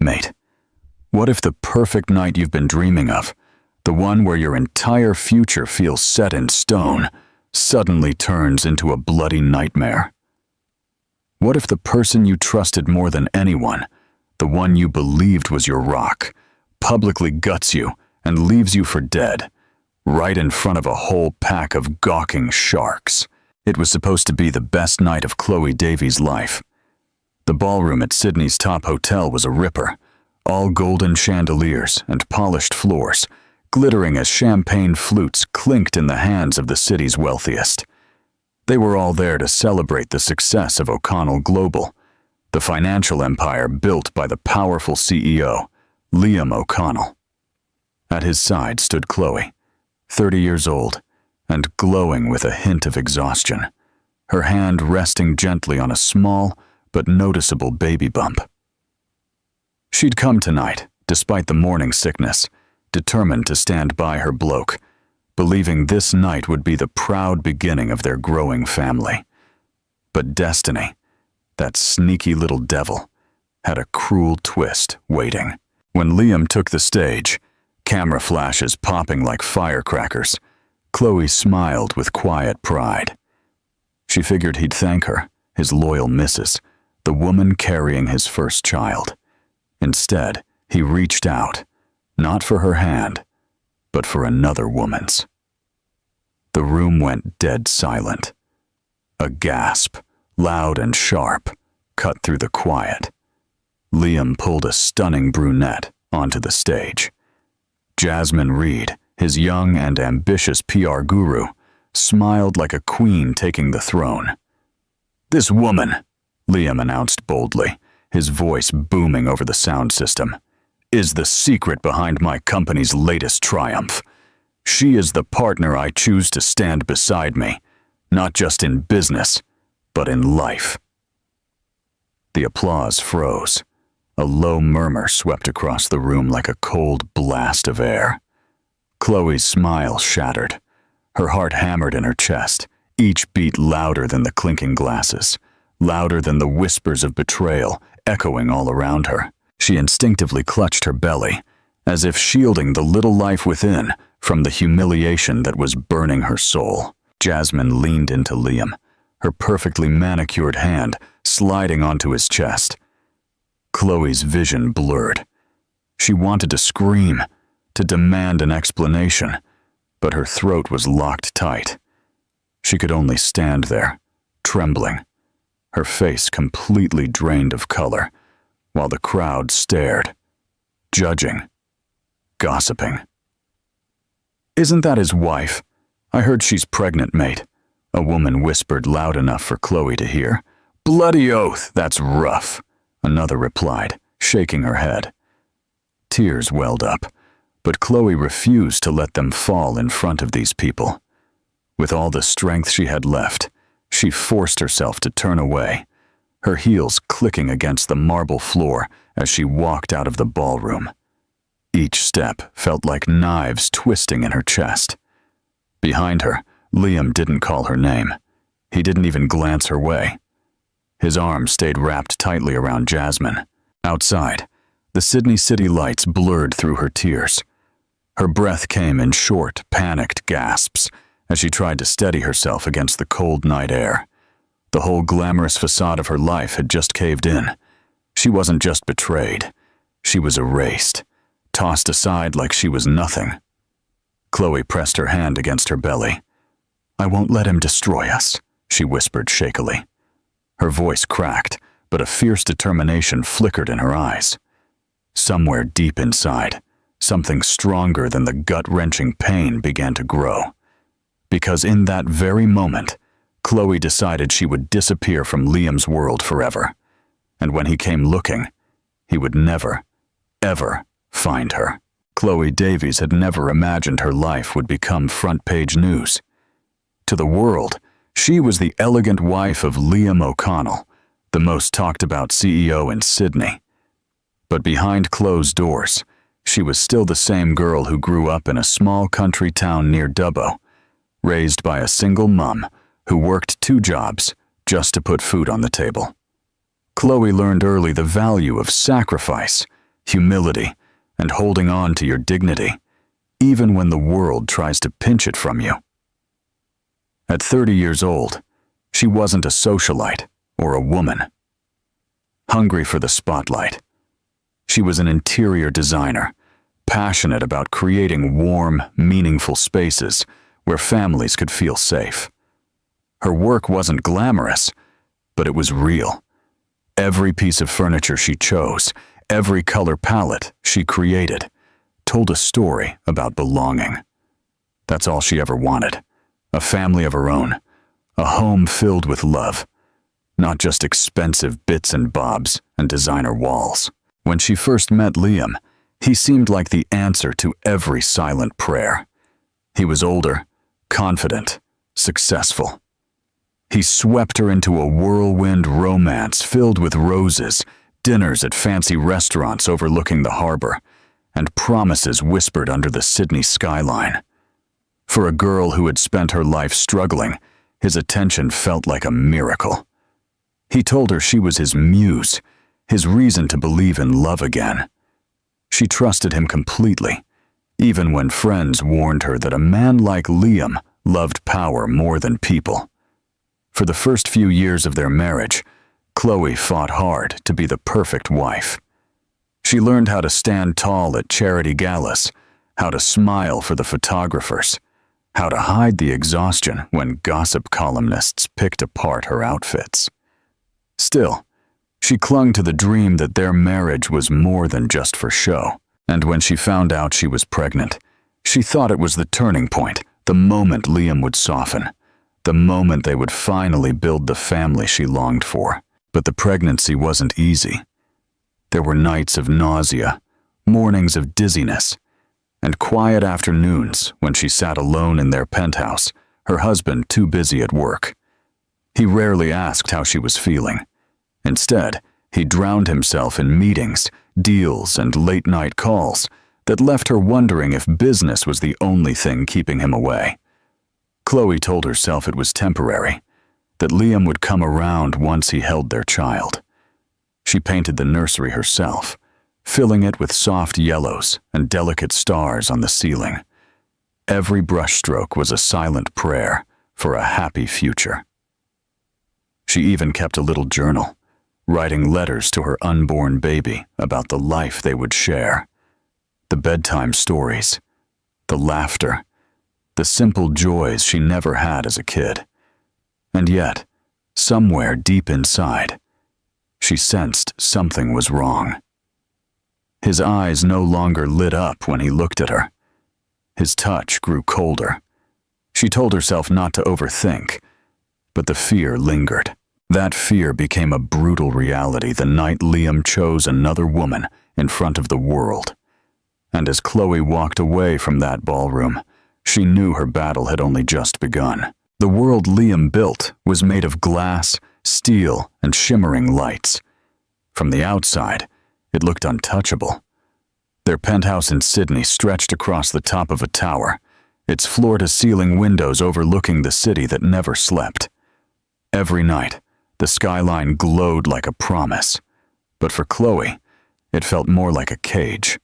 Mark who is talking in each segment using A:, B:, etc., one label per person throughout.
A: mate? What if the perfect night you've been dreaming of, the one where your entire future feels set in stone, suddenly turns into a bloody nightmare? What if the person you trusted more than anyone, the one you believed was your rock, publicly guts you and leaves you for dead, right in front of a whole pack of gawking sharks? It was supposed to be the best night of Khloe Davies' life. The ballroom at Sydney's top hotel was a ripper, all golden chandeliers and polished floors, glittering as champagne flutes clinked in the hands of the city's wealthiest. They were all there to celebrate the success of O'Connell Global, the financial empire built by the powerful CEO, Liam O'Connell. At his side stood Khloe, 30 years old, and glowing with a hint of exhaustion, her hand resting gently on a small but noticeable baby bump. She'd come tonight, despite the morning sickness, determined to stand by her bloke, believing this night would be the proud beginning of their growing family. But destiny, that sneaky little devil, had a cruel twist waiting. When Liam took the stage, camera flashes popping like firecrackers, Khloe smiled with quiet pride. She figured he'd thank her, his loyal missus, the woman carrying his first child. Instead, he reached out, not for her hand, but for another woman's. The room went dead silent. A gasp, loud and sharp, cut through the quiet. Liam pulled a stunning brunette onto the stage. Jasmine Reed, his young and ambitious PR guru, smiled like a queen taking the throne. "This woman," Liam announced boldly, his voice booming over the sound system, "is the secret behind my company's latest triumph. She is the partner I choose to stand beside me, not just in business, but in life." The applause froze. A low murmur swept across the room like a cold blast of air. Khloe's smile shattered. Her heart hammered in her chest, each beat louder than the clinking glasses, louder than the whispers of betrayal echoing all around her. She instinctively clutched her belly, as if shielding the little life within from the humiliation that was burning her soul. Jasmine leaned into Liam, her perfectly manicured hand sliding onto his chest. Khloe's vision blurred. She wanted to scream, to demand an explanation, but her throat was locked tight. She could only stand there, trembling, her face completely drained of color, while the crowd stared, judging, gossiping. "Isn't that his wife? I heard she's pregnant, mate," a woman whispered loud enough for Khloe to hear. "Bloody oath, that's rough," another replied, shaking her head. Tears welled up, but Khloe refused to let them fall in front of these people. With all the strength she had left, she forced herself to turn away, her heels clicking against the marble floor as she walked out of the ballroom. Each step felt like knives twisting in her chest. Behind her, Liam didn't call her name. He didn't even glance her way. His arm stayed wrapped tightly around Jasmine. Outside, the Sydney city lights blurred through her tears. Her breath came in short, panicked gasps as she tried to steady herself against the cold night air. The whole glamorous facade of her life had just caved in. She wasn't just betrayed. She was erased, tossed aside like she was nothing. Khloe pressed her hand against her belly. "I won't let him destroy us," she whispered shakily. Her voice cracked, but a fierce determination flickered in her eyes. Somewhere deep inside, something stronger than the gut-wrenching pain began to grow. Because in that very moment, Khloe decided she would disappear from Liam's world forever. And when he came looking, he would never, ever find her. Khloe Davies had never imagined her life would become front-page news. To the world, she was the elegant wife of Liam O'Connell, the most talked-about CEO in Sydney. But behind closed doors, she was still the same girl who grew up in a small country town near Dubbo, raised by a single mum who worked 2 jobs just to put food on the table. Khloe learned early the value of sacrifice, humility, and holding on to your dignity, even when the world tries to pinch it from you. At 30 years old, she wasn't a socialite or a woman. Hungry for the spotlight, she was an interior designer, passionate about creating warm, meaningful spaces where families could feel safe. Her work wasn't glamorous, but it was real. Every piece of furniture she chose, every color palette she created, told a story about belonging. That's all she ever wanted. A family of her own. A home filled with love. Not just expensive bits and bobs and designer walls. When she first met Liam, he seemed like the answer to every silent prayer. He was older, confident, successful. He swept her into a whirlwind romance filled with roses, dinners at fancy restaurants overlooking the harbor, and promises whispered under the Sydney skyline. For a girl who had spent her life struggling, his attention felt like a miracle. He told her she was his muse, his reason to believe in love again. She trusted him completely, even when friends warned her that a man like Liam loved power more than people. For the first few years of their marriage, Khloe fought hard to be the perfect wife. She learned how to stand tall at charity galas, how to smile for the photographers, how to hide the exhaustion when gossip columnists picked apart her outfits. Still, she clung to the dream that their marriage was more than just for show. And when she found out she was pregnant, she thought it was the turning point, the moment Liam would soften, the moment they would finally build the family she longed for. But the pregnancy wasn't easy. There were nights of nausea, mornings of dizziness, and quiet afternoons when she sat alone in their penthouse, her husband too busy at work. He rarely asked how she was feeling. Instead, he drowned himself in meetings, deals, and late-night calls that left her wondering if business was the only thing keeping him away. Khloe told herself it was temporary, that Liam would come around once he held their child. She painted the nursery herself, filling it with soft yellows and delicate stars on the ceiling. Every brushstroke was a silent prayer for a happy future. She even kept a little journal, writing letters to her unborn baby about the life they would share. The bedtime stories, the laughter, the simple joys she never had as a kid. And yet, somewhere deep inside, she sensed something was wrong. His eyes no longer lit up when he looked at her. His touch grew colder. She told herself not to overthink, but the fear lingered. That fear became a brutal reality the night Liam chose another woman in front of the world. And as Khloe walked away from that ballroom, she knew her battle had only just begun. The world Liam built was made of glass, steel, and shimmering lights. From the outside, it looked untouchable. Their penthouse in Sydney stretched across the top of a tower, its floor-to-ceiling windows overlooking the city that never slept. Every night, the skyline glowed like a promise, but for Khloe, it felt more like a cage.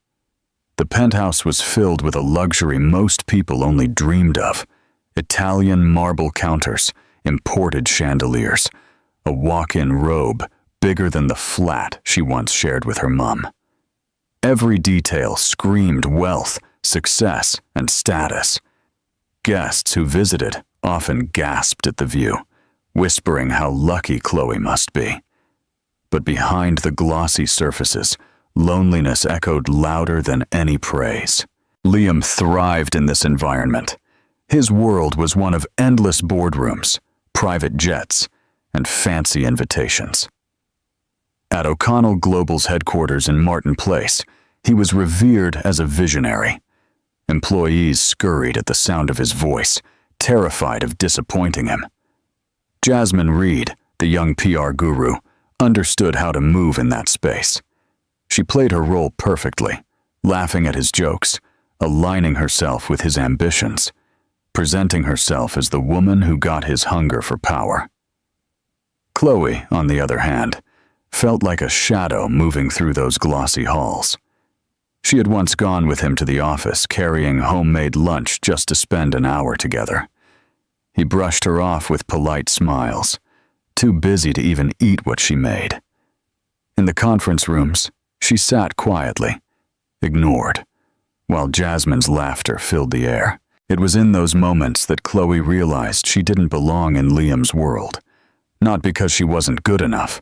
A: The penthouse was filled with a luxury most people only dreamed of: Italian marble counters, imported chandeliers, a walk-in robe bigger than the flat she once shared with her mum. Every detail screamed wealth, success, and status. Guests who visited often gasped at the view, whispering how lucky Khloe must be. But behind the glossy surfaces, loneliness echoed louder than any praise. Liam thrived in this environment. His world was one of endless boardrooms, private jets, and fancy invitations. At O'Connell Global's headquarters in Martin Place, he was revered as a visionary. Employees scurried at the sound of his voice, terrified of disappointing him. Jasmine Reed, the young PR guru, understood how to move in that space. She played her role perfectly, laughing at his jokes, aligning herself with his ambitions, presenting herself as the woman who got his hunger for power. Khloe, on the other hand, felt like a shadow moving through those glossy halls. She had once gone with him to the office, carrying homemade lunch just to spend an hour together. He brushed her off with polite smiles, too busy to even eat what she made. In the conference rooms, she sat quietly, ignored, while Jasmine's laughter filled the air. It was in those moments that Khloe realized she didn't belong in Liam's world, not because she wasn't good enough,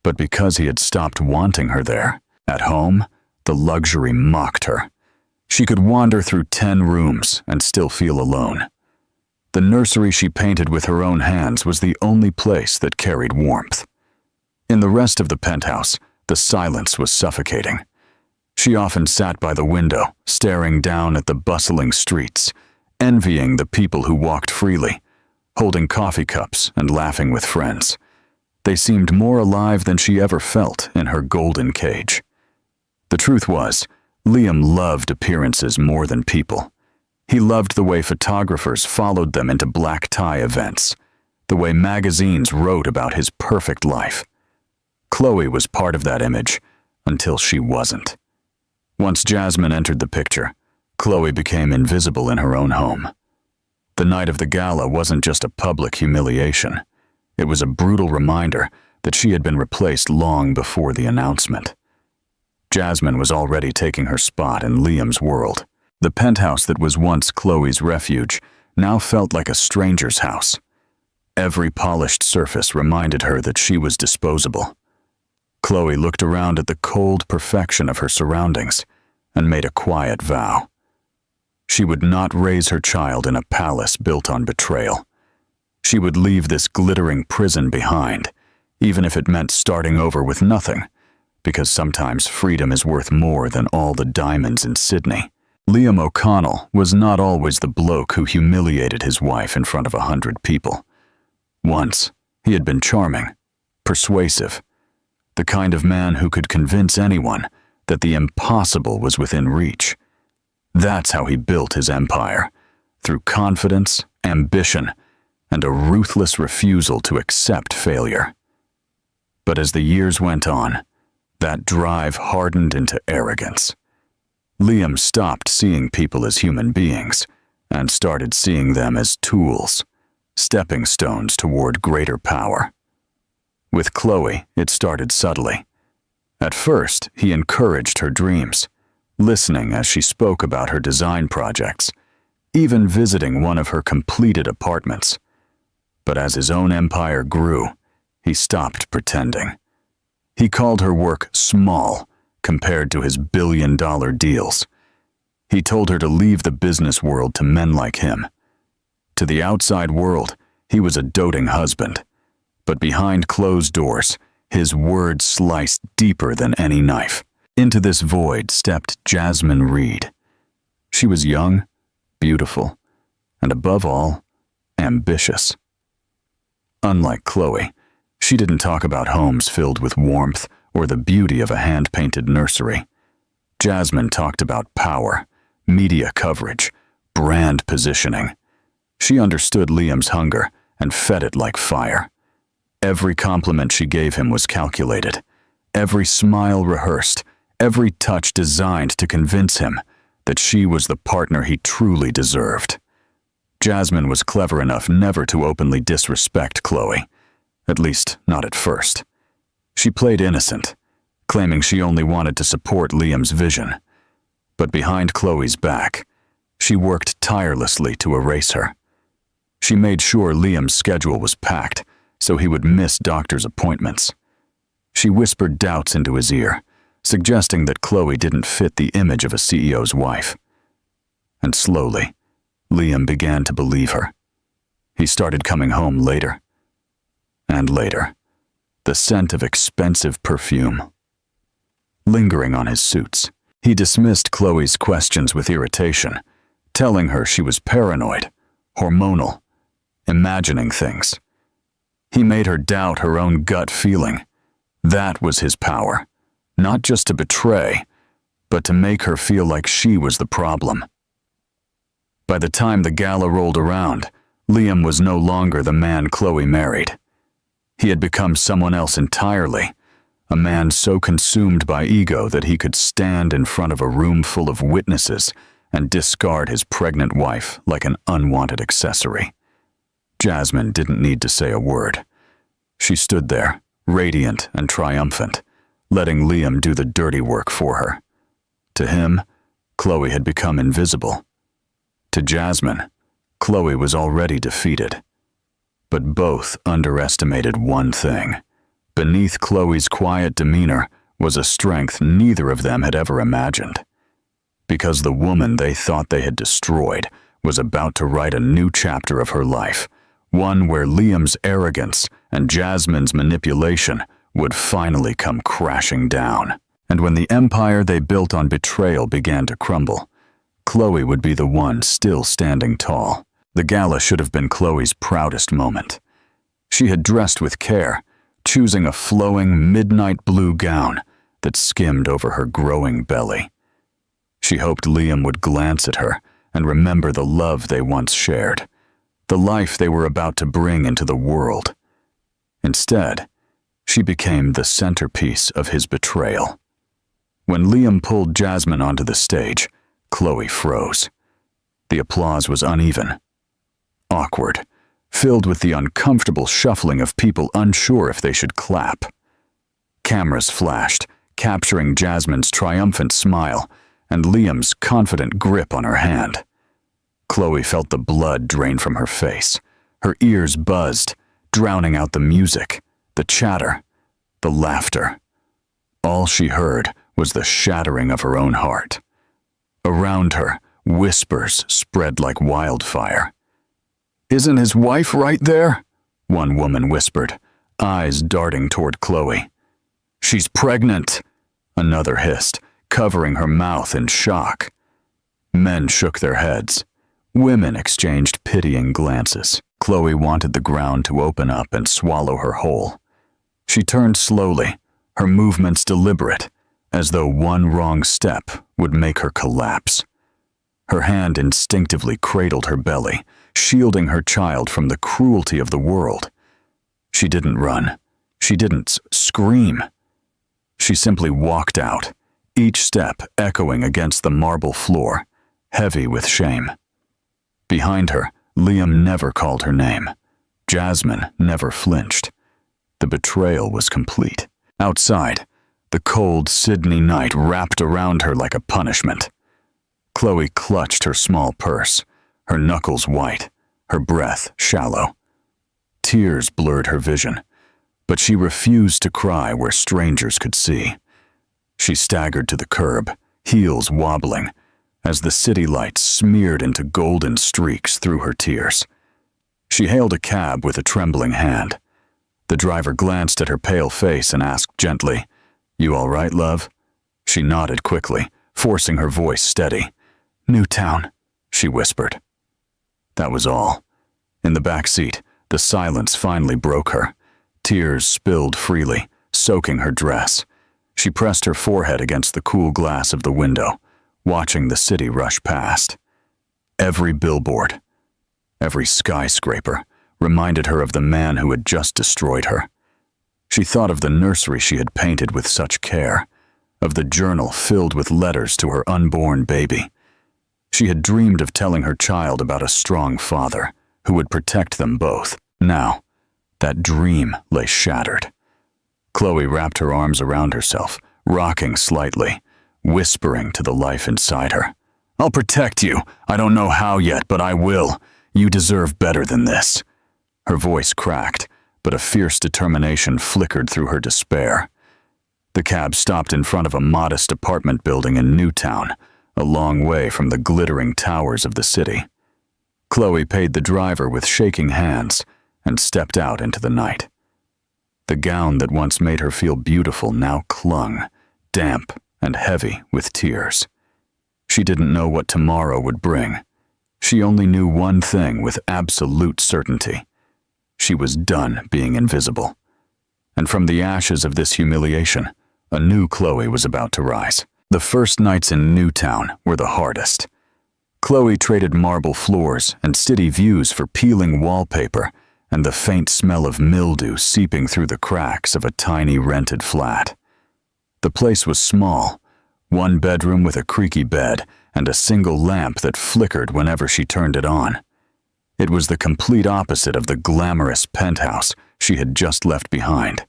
A: but because he had stopped wanting her there. At home, the luxury mocked her. She could wander through 10 rooms and still feel alone. The nursery she painted with her own hands was the only place that carried warmth. In the rest of the penthouse, the silence was suffocating. She often sat by the window, staring down at the bustling streets, envying the people who walked freely, holding coffee cups and laughing with friends. They seemed more alive than she ever felt in her golden cage. The truth was, Liam loved appearances more than people. He loved the way photographers followed them into black tie events, the way magazines wrote about his perfect life. Khloe was part of that image, until she wasn't. Once Jasmine entered the picture, Khloe became invisible in her own home. The night of the gala wasn't just a public humiliation. It was a brutal reminder that she had been replaced long before the announcement. Jasmine was already taking her spot in Liam's world. The penthouse that was once Khloe's refuge now felt like a stranger's house. Every polished surface reminded her that she was disposable. Khloe looked around at the cold perfection of her surroundings and made a quiet vow. She would not raise her child in a palace built on betrayal. She would leave this glittering prison behind, even if it meant starting over with nothing, because sometimes freedom is worth more than all the diamonds in Sydney. Liam O'Connell was not always the bloke who humiliated his wife in front of 100 people. Once, he had been charming, persuasive, the kind of man who could convince anyone that the impossible was within reach. That's how he built his empire, through confidence, ambition, and a ruthless refusal to accept failure. But as the years went on, that drive hardened into arrogance. Liam stopped seeing people as human beings and started seeing them as tools, stepping stones toward greater power. With Khloe, it started subtly. At first, he encouraged her dreams, listening as she spoke about her design projects, even visiting one of her completed apartments. But as his own empire grew, he stopped pretending. He called her work small compared to his billion-dollar deals. He told her to leave the business world to men like him. To the outside world, he was a doting husband. But behind closed doors, his words sliced deeper than any knife. Into this void stepped Jasmine Reed. She was young, beautiful, and above all, ambitious. Unlike Khloe, she didn't talk about homes filled with warmth or the beauty of a hand-painted nursery. Jasmine talked about power, media coverage, brand positioning. She understood Liam's hunger and fed it like fire. Every compliment she gave him was calculated, every smile rehearsed, every touch designed to convince him that she was the partner he truly deserved. Jasmine was clever enough never to openly disrespect Khloe, at least not at first. She played innocent, claiming she only wanted to support Liam's vision. But behind Khloe's back, she worked tirelessly to erase her. She made sure Liam's schedule was packed so he would miss doctor's appointments. She whispered doubts into his ear, suggesting that Khloe didn't fit the image of a CEO's wife. And slowly, Liam began to believe her. He started coming home later and later, the scent of expensive perfume lingering on his suits. He dismissed Khloe's questions with irritation, telling her she was paranoid, hormonal, imagining things. He made her doubt her own gut feeling. That was his power, not just to betray, but to make her feel like she was the problem. By the time the gala rolled around, Liam was no longer the man Khloe married. He had become someone else entirely, A man so consumed by ego that he could stand in front of a room full of witnesses and discard his pregnant wife like an unwanted accessory. Jasmine didn't need to say a word. She stood there, radiant and triumphant, letting Liam do the dirty work for her. To him, Khloe had become invisible. To Jasmine, Khloe was already defeated. But both underestimated one thing. Beneath Khloe's quiet demeanor was a strength neither of them had ever imagined. Because the woman they thought they had destroyed was about to write a new chapter of her life, one where Liam's arrogance and Jasmine's manipulation would finally come crashing down. And when the empire they built on betrayal began to crumble, Khloe would be the one still standing tall. The gala should have been Khloe's proudest moment. She had dressed with care, choosing a flowing midnight blue gown that skimmed over her growing belly. She hoped Liam would glance at her and remember the love they once shared, the life they were about to bring into the world. Instead, she became the centerpiece of his betrayal. When Liam pulled Jasmine onto the stage, Khloe froze. The applause was uneven, awkward, filled with the uncomfortable shuffling of people unsure if they should clap. Cameras flashed, capturing Jasmine's triumphant smile and Liam's confident grip on her hand. Khloe felt the blood drain from her face. Her ears buzzed, drowning out the music, the chatter, the laughter. All she heard was the shattering of her own heart. Around her, whispers spread like wildfire. "Isn't his wife right there?" one woman whispered, eyes darting toward Khloe. "She's pregnant," another hissed, covering her mouth in shock. Men shook their heads. Women exchanged pitying glances. Khloe wanted the ground to open up and swallow her whole. She turned slowly, her movements deliberate, as though one wrong step would make her collapse. Her hand instinctively cradled her belly, shielding her child from the cruelty of the world. She didn't run. She didn't scream. She simply walked out, each step echoing against the marble floor, heavy with shame. Behind her, Liam never called her name. Jasmine never flinched. The betrayal was complete. Outside, the cold Sydney night wrapped around her like a punishment. Khloe clutched her small purse, her knuckles white, her breath shallow. Tears blurred her vision, but she refused to cry where strangers could see. She staggered to the curb, heels wobbling, as the city lights smeared into golden streaks through her tears. She hailed a cab with a trembling hand. The driver glanced at her pale face and asked gently, "You all right, love?" She nodded quickly, forcing her voice steady. "Newtown," she whispered. That was all. In the back seat, the silence finally broke her. Tears spilled freely, soaking her dress. She pressed her forehead against the cool glass of the window, watching the city rush past. Every billboard, every skyscraper reminded her of the man who had just destroyed her. She thought of the nursery she had painted with such care, of the journal filled with letters to her unborn baby. She had dreamed of telling her child about a strong father who would protect them both. Now, that dream lay shattered. Khloe wrapped her arms around herself, rocking slightly, whispering to the life inside her. "I'll protect you. I don't know how yet, but I will. You deserve better than this." Her voice cracked, but a fierce determination flickered through her despair. The cab stopped in front of a modest apartment building in Newtown, a long way from the glittering towers of the city. Khloe paid the driver with shaking hands and stepped out into the night. The gown that once made her feel beautiful now clung, damp and heavy with tears. She didn't know what tomorrow would bring. She only knew one thing with absolute certainty. She was done being invisible. And from the ashes of this humiliation, a new Khloe was about to rise. The first nights in Newtown were the hardest. Khloe traded marble floors and city views for peeling wallpaper and the faint smell of mildew seeping through the cracks of a tiny rented flat. The place was small, one bedroom with a creaky bed and a single lamp that flickered whenever she turned it on. It was the complete opposite of the glamorous penthouse she had just left behind.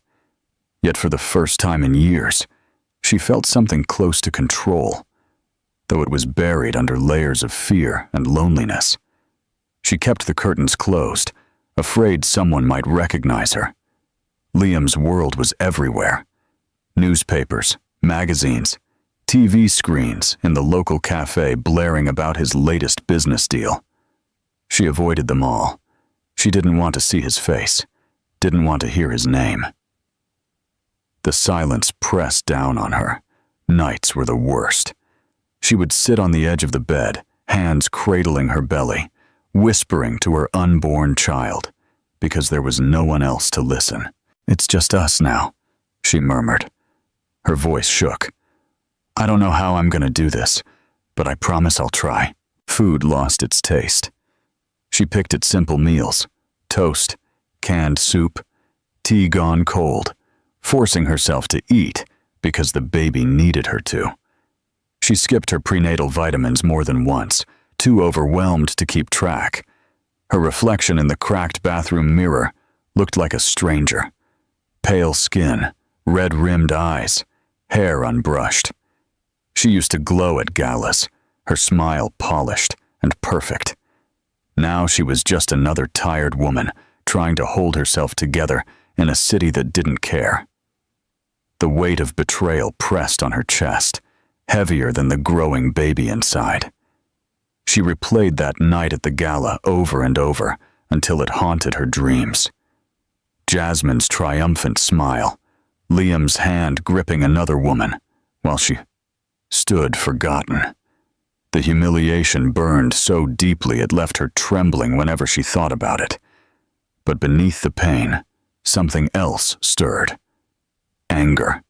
A: Yet for the first time in years, she felt something close to control, though it was buried under layers of fear and loneliness. She kept the curtains closed, afraid someone might recognize her. Liam's world was everywhere. Newspapers, magazines, TV screens in the local cafe blaring about his latest business deal. She avoided them all. She didn't want to see his face, didn't want to hear his name. The silence pressed down on her. Nights were the worst. She would sit on the edge of the bed, hands cradling her belly, whispering to her unborn child, because there was no one else to listen. "It's just us now," she murmured. Her voice shook. "I don't know how I'm going to do this, but I promise I'll try." Food lost its taste. She picked at simple meals, toast, canned soup, tea gone cold, forcing herself to eat because the baby needed her to. She skipped her prenatal vitamins more than once, too overwhelmed to keep track. Her reflection in the cracked bathroom mirror looked like a stranger. Pale skin, red-rimmed eyes, hair unbrushed. She used to glow at galas, her smile polished and perfect. Now she was just another tired woman trying to hold herself together in a city that didn't care. The weight of betrayal pressed on her chest, heavier than the growing baby inside. She replayed that night at the gala over and over until it haunted her dreams. Jasmine's triumphant smile, Liam's hand gripping another woman, while she stood forgotten. The humiliation burned so deeply it left her trembling whenever she thought about it. But beneath the pain, something else stirred. Anger.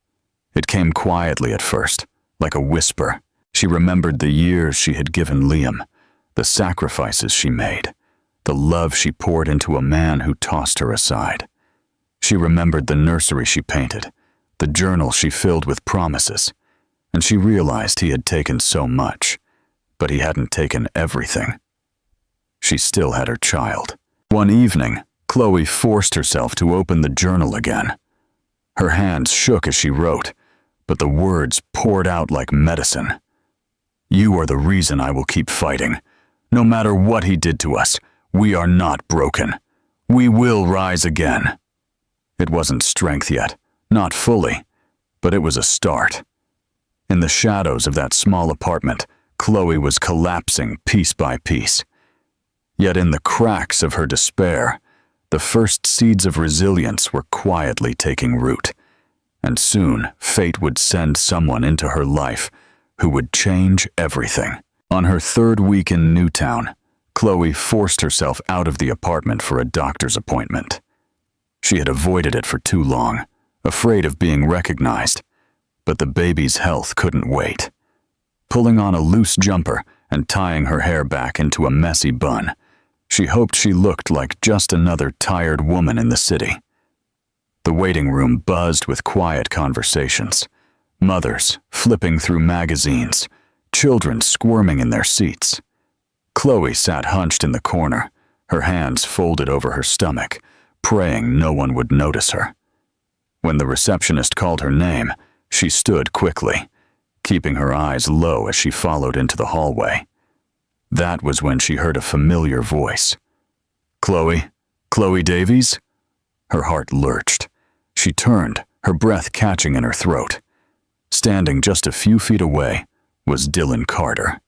A: It came quietly at first, like a whisper. She remembered the years she had given Liam, the sacrifices she made, the love she poured into a man who tossed her aside. She remembered the nursery she painted, the journal she filled with promises, and she realized he had taken so much, but he hadn't taken everything. She still had her child. One evening, Khloe forced herself to open the journal again. Her hands shook as she wrote, but the words poured out like medicine. "You are the reason I will keep fighting. No matter what he did to us, we are not broken. We will rise again." It wasn't strength yet, not fully, but it was a start. In the shadows of that small apartment, Khloe was collapsing piece by piece. Yet in the cracks of her despair, the first seeds of resilience were quietly taking root. And soon, fate would send someone into her life who would change everything. On her third week in Newtown, Khloe forced herself out of the apartment for a doctor's appointment. She had avoided it for too long, afraid of being recognized, but the baby's health couldn't wait. Pulling on a loose jumper and tying her hair back into a messy bun, she hoped she looked like just another tired woman in the city. The waiting room buzzed with quiet conversations, mothers flipping through magazines, children squirming in their seats. Khloe sat hunched in the corner, her hands folded over her stomach, praying no one would notice her. When the receptionist called her name, she stood quickly, keeping her eyes low as she followed into the hallway. That was when she heard a familiar voice. "Khloe? Khloe Davies?" Her heart lurched. She turned, her breath catching in her throat. Standing just a few feet away was Dylan Carter.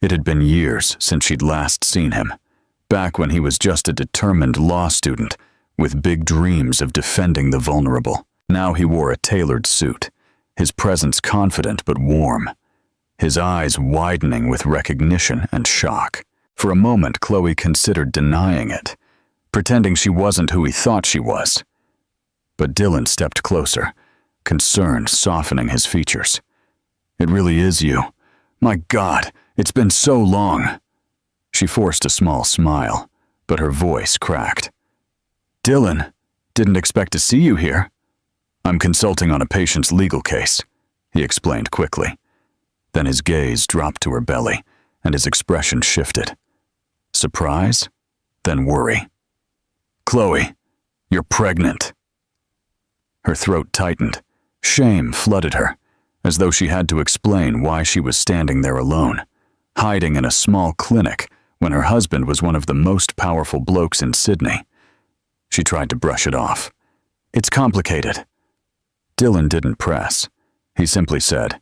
A: It had been years since she'd last seen him, back when he was just a determined law student with big dreams of defending the vulnerable. Now he wore a tailored suit, his presence confident but warm, his eyes widening with recognition and shock. For a moment, Khloe considered denying it, pretending she wasn't who he thought she was. But Dylan stepped closer, concern softening his features. "It really is you. My God, it's been so long." She forced a small smile, but her voice cracked. "Dylan, didn't expect to see you here." I'm consulting on a patient's legal case, he explained quickly. Then his gaze dropped to her belly, and his expression shifted. Surprise, then worry. Khloe, you're pregnant. Her throat tightened. Shame flooded her, as though she had to explain why she was standing there alone, hiding in a small clinic when her husband was one of the most powerful blokes in Sydney. She tried to brush it off. It's complicated. Dylan didn't press. He simply said,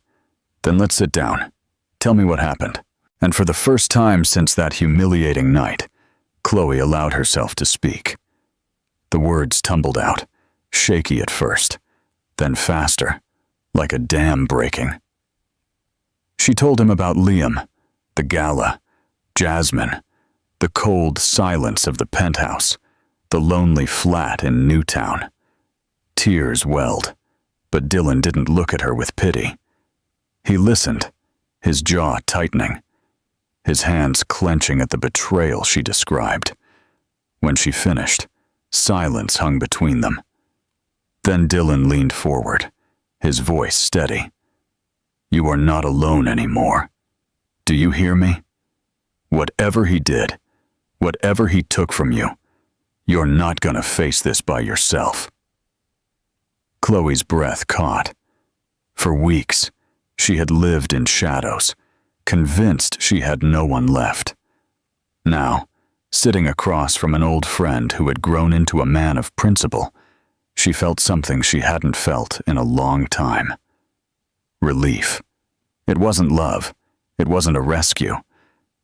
A: Then let's sit down. Tell me what happened. And for the first time since that humiliating night, Khloe allowed herself to speak. The words tumbled out, shaky at first, then faster, like a dam breaking. She told him about Liam, the gala, Jasmine, the cold silence of the penthouse, the lonely flat in Newtown. Tears welled, but Dylan didn't look at her with pity. He listened, his jaw tightening, his hands clenching at the betrayal she described. When she finished, silence hung between them. Then Dylan leaned forward, his voice steady. You are not alone anymore. Do you hear me? Whatever he did, whatever he took from you, you're not gonna face this by yourself. Khloe's breath caught. For weeks, she had lived in shadows, convinced she had no one left. Now, sitting across from an old friend who had grown into a man of principle, she felt something she hadn't felt in a long time. Relief. It wasn't love. It wasn't a rescue.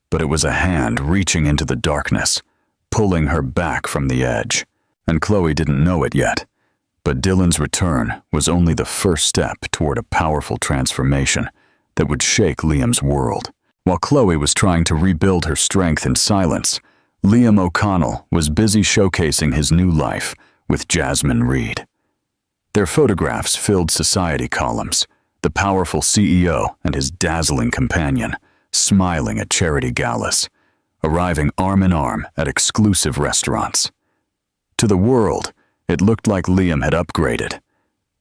A: But it was a hand reaching into the darkness, pulling her back from the edge. And Khloe didn't know it yet. But Dylan's return was only the first step toward a powerful transformation that would shake Liam's world. While Khloe was trying to rebuild her strength in silence, Liam O'Connell was busy showcasing his new life with Jasmine Reed. Their photographs filled society columns, the powerful CEO and his dazzling companion, smiling at charity galas, arriving arm in arm at exclusive restaurants. To the world, it looked like Liam had upgraded,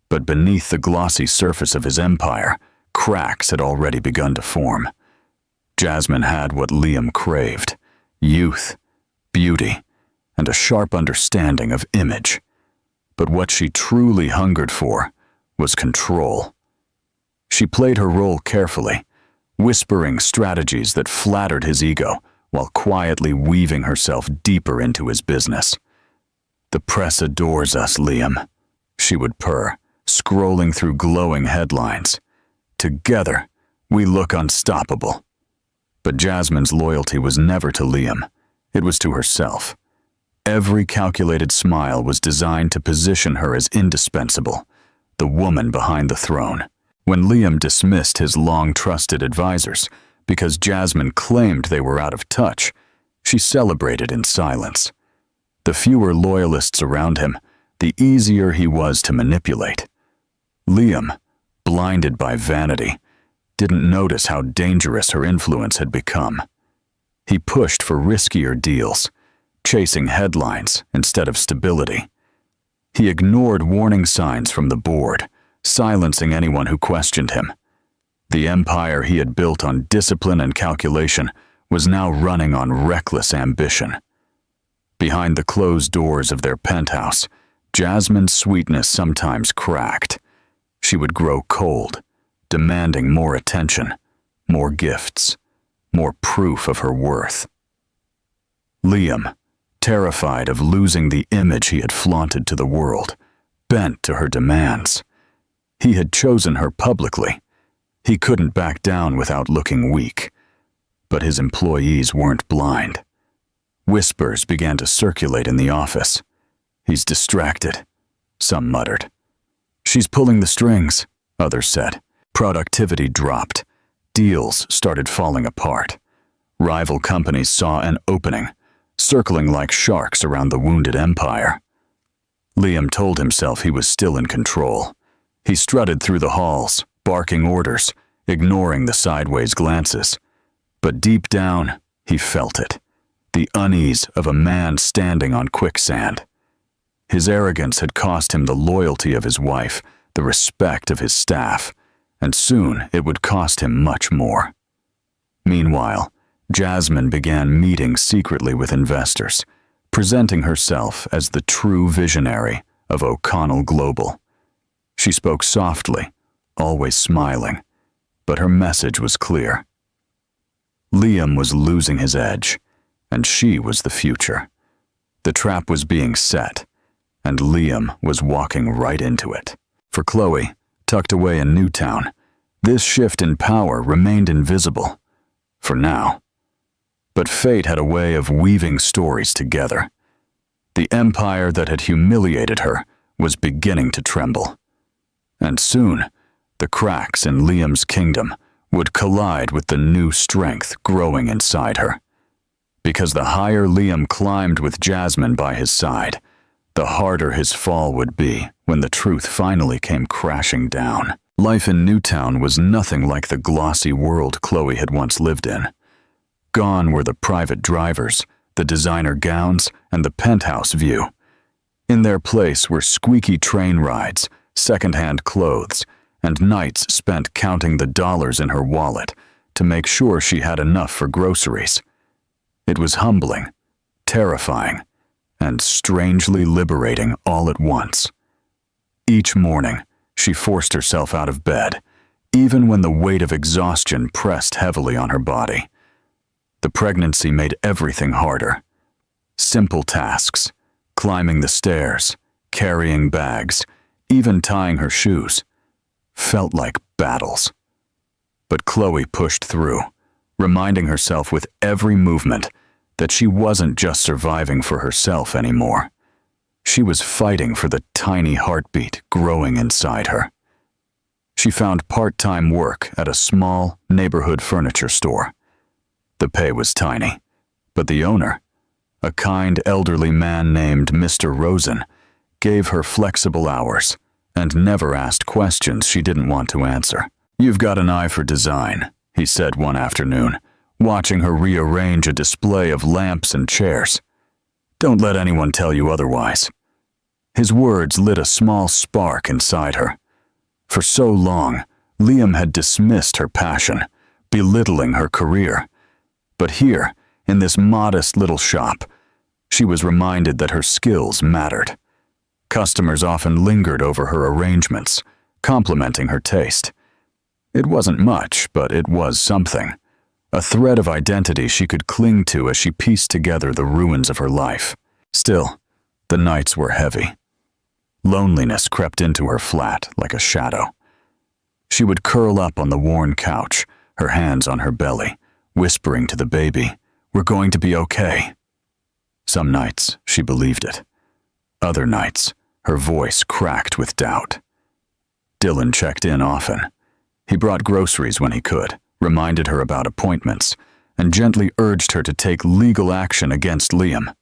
A: but beneath the glossy surface of his empire, cracks had already begun to form. Jasmine had what Liam craved: youth, beauty, and a sharp understanding of image. But what she truly hungered for was control. She played her role carefully, whispering strategies that flattered his ego while quietly weaving herself deeper into his business. The press adores us, Liam, she would purr, scrolling through glowing headlines. Together, we look unstoppable. But Jasmine's loyalty was never to Liam. It was to herself. Every calculated smile was designed to position her as indispensable, the woman behind the throne. When Liam dismissed his long-trusted advisors because Jasmine claimed they were out of touch, she celebrated in silence. The fewer loyalists around him, the easier he was to manipulate. Liam, blinded by vanity, didn't notice how dangerous her influence had become. He pushed for riskier deals, chasing headlines instead of stability. He ignored warning signs from the board, silencing anyone who questioned him. The empire he had built on discipline and calculation was now running on reckless ambition. Behind the closed doors of their penthouse, Jasmine's sweetness sometimes cracked. She would grow cold, demanding more attention, more gifts, more proof of her worth. Liam, terrified of losing the image he had flaunted to the world, bent to her demands. He had chosen her publicly. He couldn't back down without looking weak. But his employees weren't blind. Whispers began to circulate in the office. He's distracted, some muttered. She's pulling the strings, others said. Productivity dropped. Deals started falling apart. Rival companies saw an opening, circling like sharks around the wounded empire. Liam told himself he was still in control. He strutted through the halls, barking orders, ignoring the sideways glances. But deep down, he felt it. The unease of a man standing on quicksand. His arrogance had cost him the loyalty of his wife, the respect of his staff, and soon it would cost him much more. Meanwhile, Jasmine began meeting secretly with investors, presenting herself as the true visionary of O'Connell Global. She spoke softly, always smiling, but her message was clear. Liam was losing his edge, and she was the future. The trap was being set, and Liam was walking right into it. For Khloe, tucked away in Newtown, this shift in power remained invisible, for now. But fate had a way of weaving stories together. The empire that had humiliated her was beginning to tremble. And soon, the cracks in Liam's kingdom would collide with the new strength growing inside her. Because the higher Liam climbed with Jasmine by his side, the harder his fall would be when the truth finally came crashing down. Life in Newtown was nothing like the glossy world Khloe had once lived in. Gone were the private drivers, the designer gowns, and the penthouse view. In their place were squeaky train rides, second-hand clothes, and nights spent counting the dollars in her wallet to make sure she had enough for groceries. It was humbling, terrifying, and strangely liberating all at once. Each morning, she forced herself out of bed, even when the weight of exhaustion pressed heavily on her body. The pregnancy made everything harder. Simple tasks, climbing the stairs, carrying bags, even tying her shoes, felt like battles. But Khloe pushed through, reminding herself with every movement that she wasn't just surviving for herself anymore. She was fighting for the tiny heartbeat growing inside her. She found part-time work at a small neighborhood furniture store. The pay was tiny, but the owner, a kind elderly man named Mr. Rosen, gave her flexible hours and never asked questions she didn't want to answer. "You've got an eye for design," he said one afternoon, watching her rearrange a display of lamps and chairs. "Don't let anyone tell you otherwise." His words lit a small spark inside her. For so long, Liam had dismissed her passion, belittling her career. But here, in this modest little shop, she was reminded that her skills mattered. Customers often lingered over her arrangements, complimenting her taste. It wasn't much, but it was something. A thread of identity she could cling to as she pieced together the ruins of her life. Still, the nights were heavy. Loneliness crept into her flat like a shadow. She would curl up on the worn couch, her hands on her belly, whispering to the baby, "We're going to be okay." Some nights, she believed it. Other nights, her voice cracked with doubt. Dylan checked in often. He brought groceries when he could, reminded her about appointments, and gently urged her to take legal action against Liam.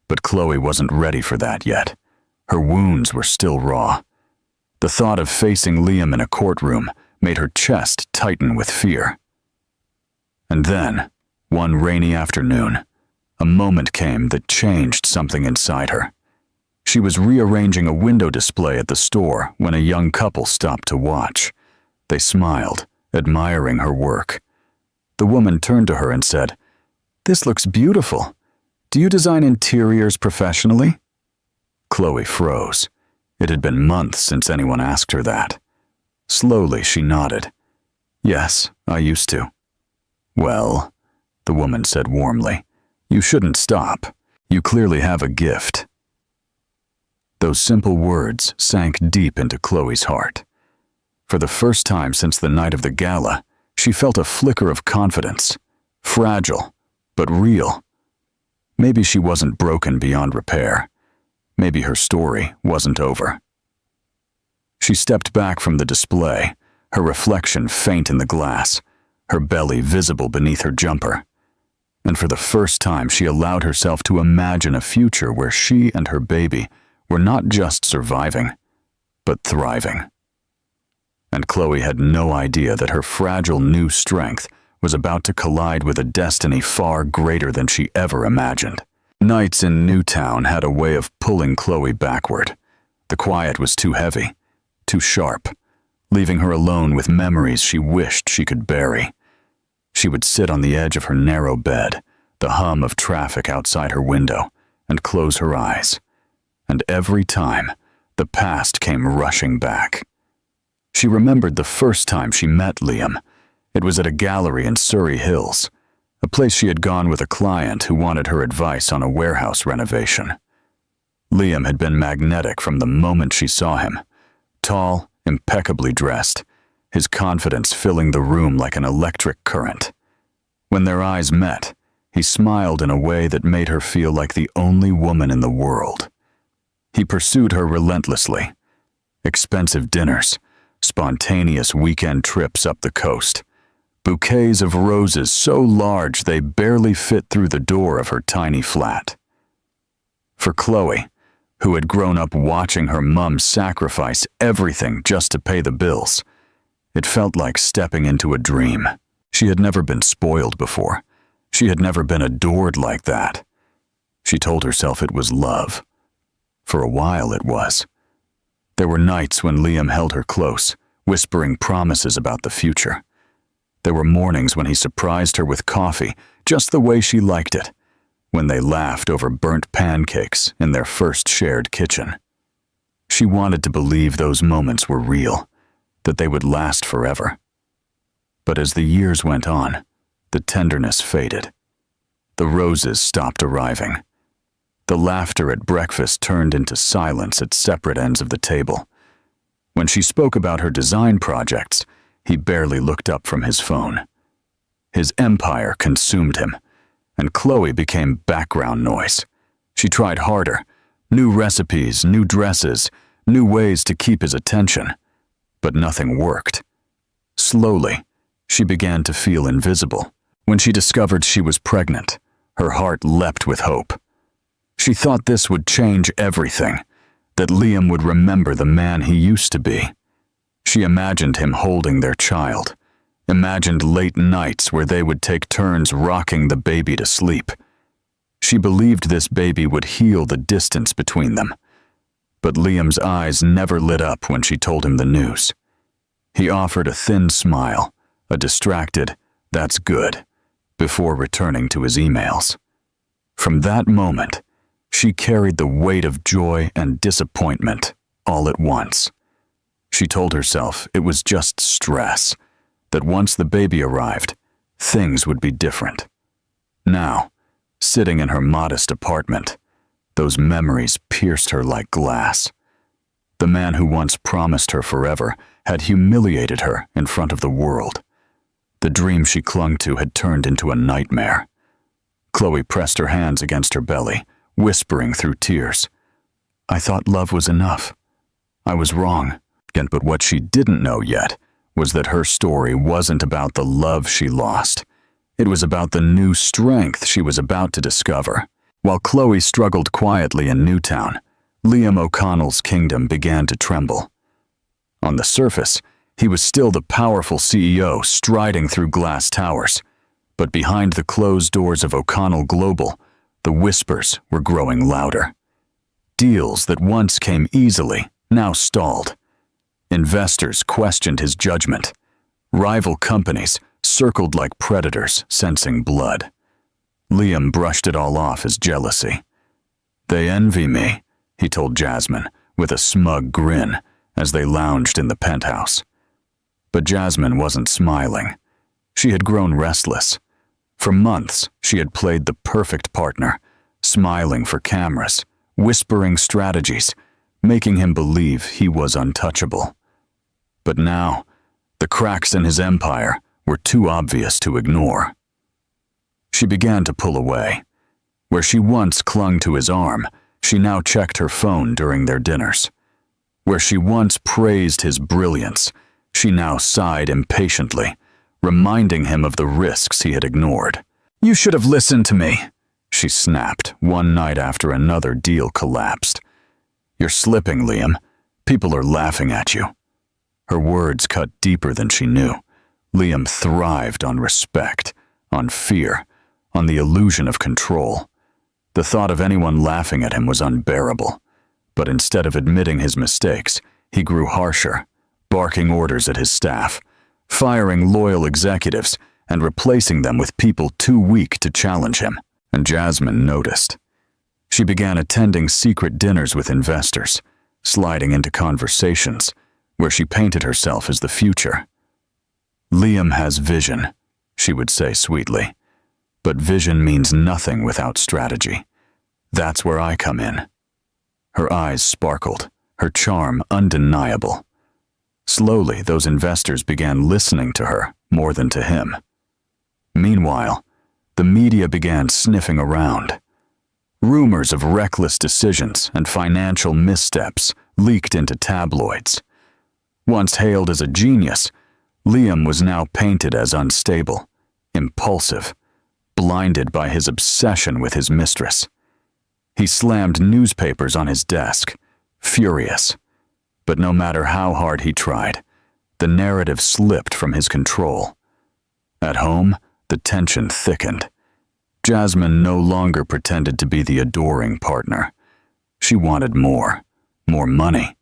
A: But Khloe wasn't ready for that yet. Her wounds were still raw. The thought of facing Liam in a courtroom made her chest tighten with fear. And then, one rainy afternoon, a moment came that changed something inside her. She was rearranging a window display at the store when a young couple stopped to watch. They smiled, admiring her work. The woman turned to her and said, "This looks beautiful. Do you design interiors professionally?" Khloe froze. It had been months since anyone asked her that. Slowly, she nodded. "Yes, I used to." "Well," the woman said warmly, "you shouldn't stop. You clearly have a gift." Those simple words sank deep into Khloe's heart. For the first time since the night of the gala, she felt a flicker of confidence. Fragile, but real. Maybe she wasn't broken beyond repair. Maybe her story wasn't over. She stepped back from the display, her reflection faint in the glass, her belly visible beneath her jumper. And for the first time, she allowed herself to imagine a future where she and her baby were not just surviving, but thriving. And Khloe had no idea that her fragile new strength was about to collide with a destiny far greater than she ever imagined. Nights in Newtown had a way of pulling Khloe backward. The quiet was too heavy, too sharp, leaving her alone with memories she wished she could bury. She would sit on the edge of her narrow bed, the hum of traffic outside her window, and close her eyes. And every time, the past came rushing back. She remembered the first time she met Liam. It was at a gallery in Surrey Hills, a place she had gone with a client who wanted her advice on a warehouse renovation. Liam had been magnetic from the moment she saw him. Tall, impeccably dressed, his confidence filling the room like an electric current. When their eyes met, he smiled in a way that made her feel like the only woman in the world. He pursued her relentlessly. Expensive dinners, spontaneous weekend trips up the coast, bouquets of roses so large they barely fit through the door of her tiny flat. For Khloe, who had grown up watching her mum sacrifice everything just to pay the bills, it felt like stepping into a dream. She had never been spoiled before. She had never been adored like that. She told herself it was love. For a while it was. There were nights when Liam held her close, whispering promises about the future. There were mornings when he surprised her with coffee, just the way she liked it, when they laughed over burnt pancakes in their first shared kitchen. She wanted to believe those moments were real, that they would last forever. But as the years went on, the tenderness faded. The roses stopped arriving. The laughter at breakfast turned into silence at separate ends of the table. When she spoke about her design projects, he barely looked up from his phone. His empire consumed him, and Khloe became background noise. She tried harder, new recipes, new dresses, new ways to keep his attention, but nothing worked. Slowly, she began to feel invisible. When she discovered she was pregnant, her heart leapt with hope. She thought this would change everything, that Liam would remember the man he used to be. She imagined him holding their child, imagined late nights where they would take turns rocking the baby to sleep. She believed this baby would heal the distance between them. But Liam's eyes never lit up when she told him the news. He offered a thin smile, a distracted, "That's good," before returning to his emails. From that moment, she carried the weight of joy and disappointment all at once. She told herself it was just stress, that once the baby arrived, things would be different. Now, sitting in her modest apartment, those memories pierced her like glass. The man who once promised her forever had humiliated her in front of the world. The dream she clung to had turned into a nightmare. Khloe pressed her hands against her belly, whispering through tears, "I thought love was enough. I was wrong." But what she didn't know yet was that her story wasn't about the love she lost. It was about the new strength she was about to discover. While Khloe struggled quietly in Newtown, Liam O'Connell's kingdom began to tremble. On the surface, he was still the powerful CEO striding through glass towers. But behind the closed doors of O'Connell Global, the whispers were growing louder. Deals that once came easily now stalled. Investors questioned his judgment. Rival companies circled like predators, sensing blood. Liam brushed it all off as jealousy. "They envy me," he told Jasmine, with a smug grin, as they lounged in the penthouse. But Jasmine wasn't smiling. She had grown restless. For months, she had played the perfect partner, smiling for cameras, whispering strategies, making him believe he was untouchable. But now, the cracks in his empire were too obvious to ignore. She began to pull away. Where she once clung to his arm, she now checked her phone during their dinners. Where she once praised his brilliance, she now sighed impatiently, reminding him of the risks he had ignored. "You should have listened to me," she snapped one night after another deal collapsed. "You're slipping, Liam. People are laughing at you." Her words cut deeper than she knew. Liam thrived on respect, on fear, on the illusion of control. The thought of anyone laughing at him was unbearable. But instead of admitting his mistakes, he grew harsher, barking orders at his staff, firing loyal executives, and replacing them with people too weak to challenge him. And Jasmine noticed. She began attending secret dinners with investors, sliding into conversations where she painted herself as the future. "Liam has vision," she would say sweetly. "But vision means nothing without strategy. That's where I come in." Her eyes sparkled, her charm undeniable. Slowly, those investors began listening to her more than to him. Meanwhile, the media began sniffing around. Rumors of reckless decisions and financial missteps leaked into tabloids. Once hailed as a genius, Liam was now painted as unstable, impulsive, blinded by his obsession with his mistress. He slammed newspapers on his desk, furious. But no matter how hard he tried, the narrative slipped from his control. At home, the tension thickened. Jasmine no longer pretended to be the adoring partner. She wanted more money,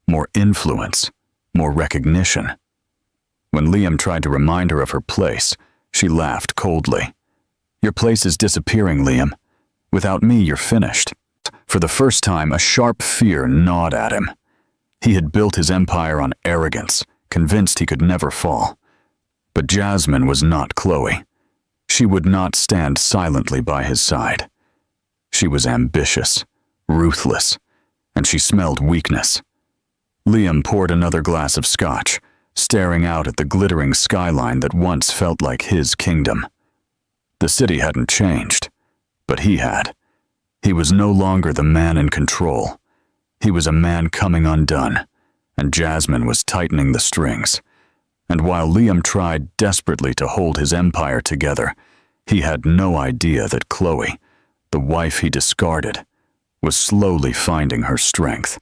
A: more influence, more recognition. When Liam tried to remind her of her place, she laughed coldly. "Your place is disappearing, Liam. Without me, you're finished." For the first time, a sharp fear gnawed at him. He had built his empire on arrogance, convinced he could never fall. But Jasmine was not Khloe. She would not stand silently by his side. She was ambitious, ruthless, and she smelled weakness. Liam poured another glass of scotch, staring out at the glittering skyline that once felt like his kingdom. The city hadn't changed, but he had. He was no longer the man in control. He was a man coming undone, and Jasmine was tightening the strings. And while Liam tried desperately to hold his empire together, he had no idea that Khloe, the wife he discarded, was slowly finding her strength,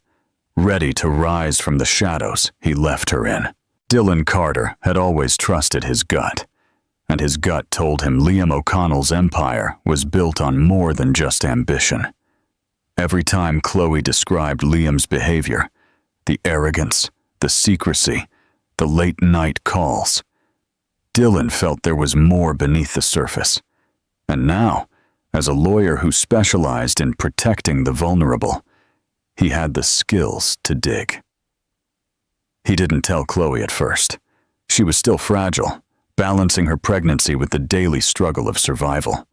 A: ready to rise from the shadows he left her in. Dylan Carter had always trusted his gut, and his gut told him Liam O'Connell's empire was built on more than just ambition. Every time Khloe described Liam's behavior, the arrogance, the secrecy, the late-night calls, Dylan felt there was more beneath the surface. And now, as a lawyer who specialized in protecting the vulnerable, he had the skills to dig. He didn't tell Khloe at first. She was still fragile, balancing her pregnancy with the daily struggle of survival.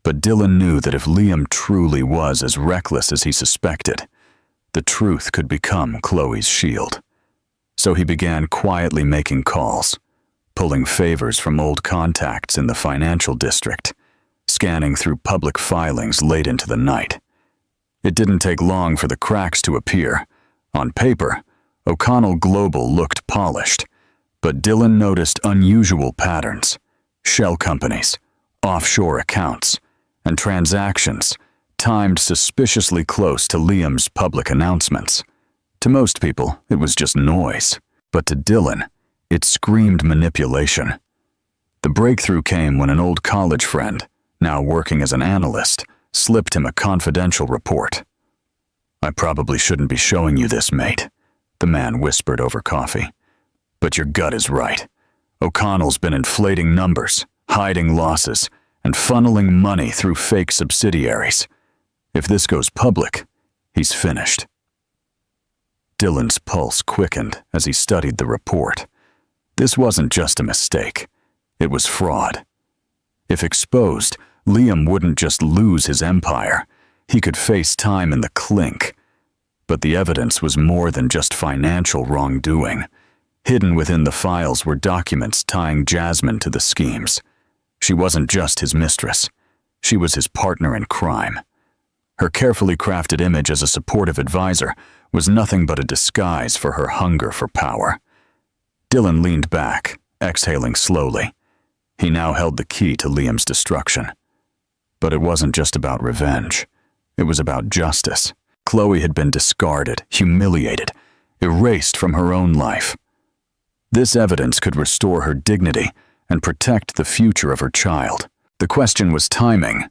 A: But Dylan knew that if Liam truly was as reckless as he suspected, the truth could become Khloe's shield. So he began quietly making calls, pulling favors from old contacts in the financial district, scanning through public filings late into the night. It didn't take long for the cracks to appear. On paper, O'Connell Global looked polished, but Dylan noticed unusual patterns: shell companies, offshore accounts, and transactions timed suspiciously close to Liam's public announcements. To most people, it was just noise, but to Dylan, it screamed manipulation. The breakthrough came when an old college friend, now working as an analyst, slipped him a confidential report. "I probably shouldn't be showing you this, mate," the man whispered over coffee. "But your gut is right. O'Connell's been inflating numbers, hiding losses, and funneling money through fake subsidiaries. If this goes public, he's finished." Dylan's pulse quickened as he studied the report. This wasn't just a mistake. It was fraud. If exposed, Liam wouldn't just lose his empire. He could face time in the clink. But the evidence was more than just financial wrongdoing. Hidden within the files were documents tying Jasmine to the schemes. She wasn't just his mistress. She was his partner in crime. Her carefully crafted image as a supportive advisor was nothing but a disguise for her hunger for power. Dylan leaned back, exhaling slowly. He now held the key to Liam's destruction. But it wasn't just about revenge. It was about justice. Khloe had been discarded, humiliated, erased from her own life. This evidence could restore her dignity and protect the future of her child. The question was timing.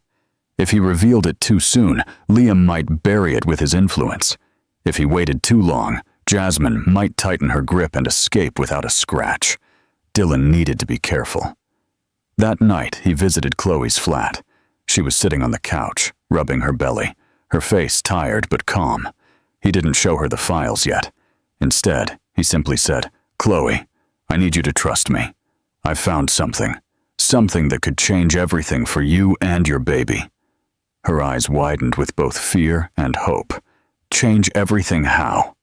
A: If he revealed it too soon, Liam might bury it with his influence. If he waited too long, Jasmine might tighten her grip and escape without a scratch. Dylan needed to be careful. That night, he visited Khloe's flat. She was sitting on the couch, rubbing her belly, her face tired but calm. He didn't show her the files yet. Instead, he simply said, "Khloe, I need you to trust me. I've found something. Something that could change everything for you and your baby." Her eyes widened with both fear and hope. Change everything how?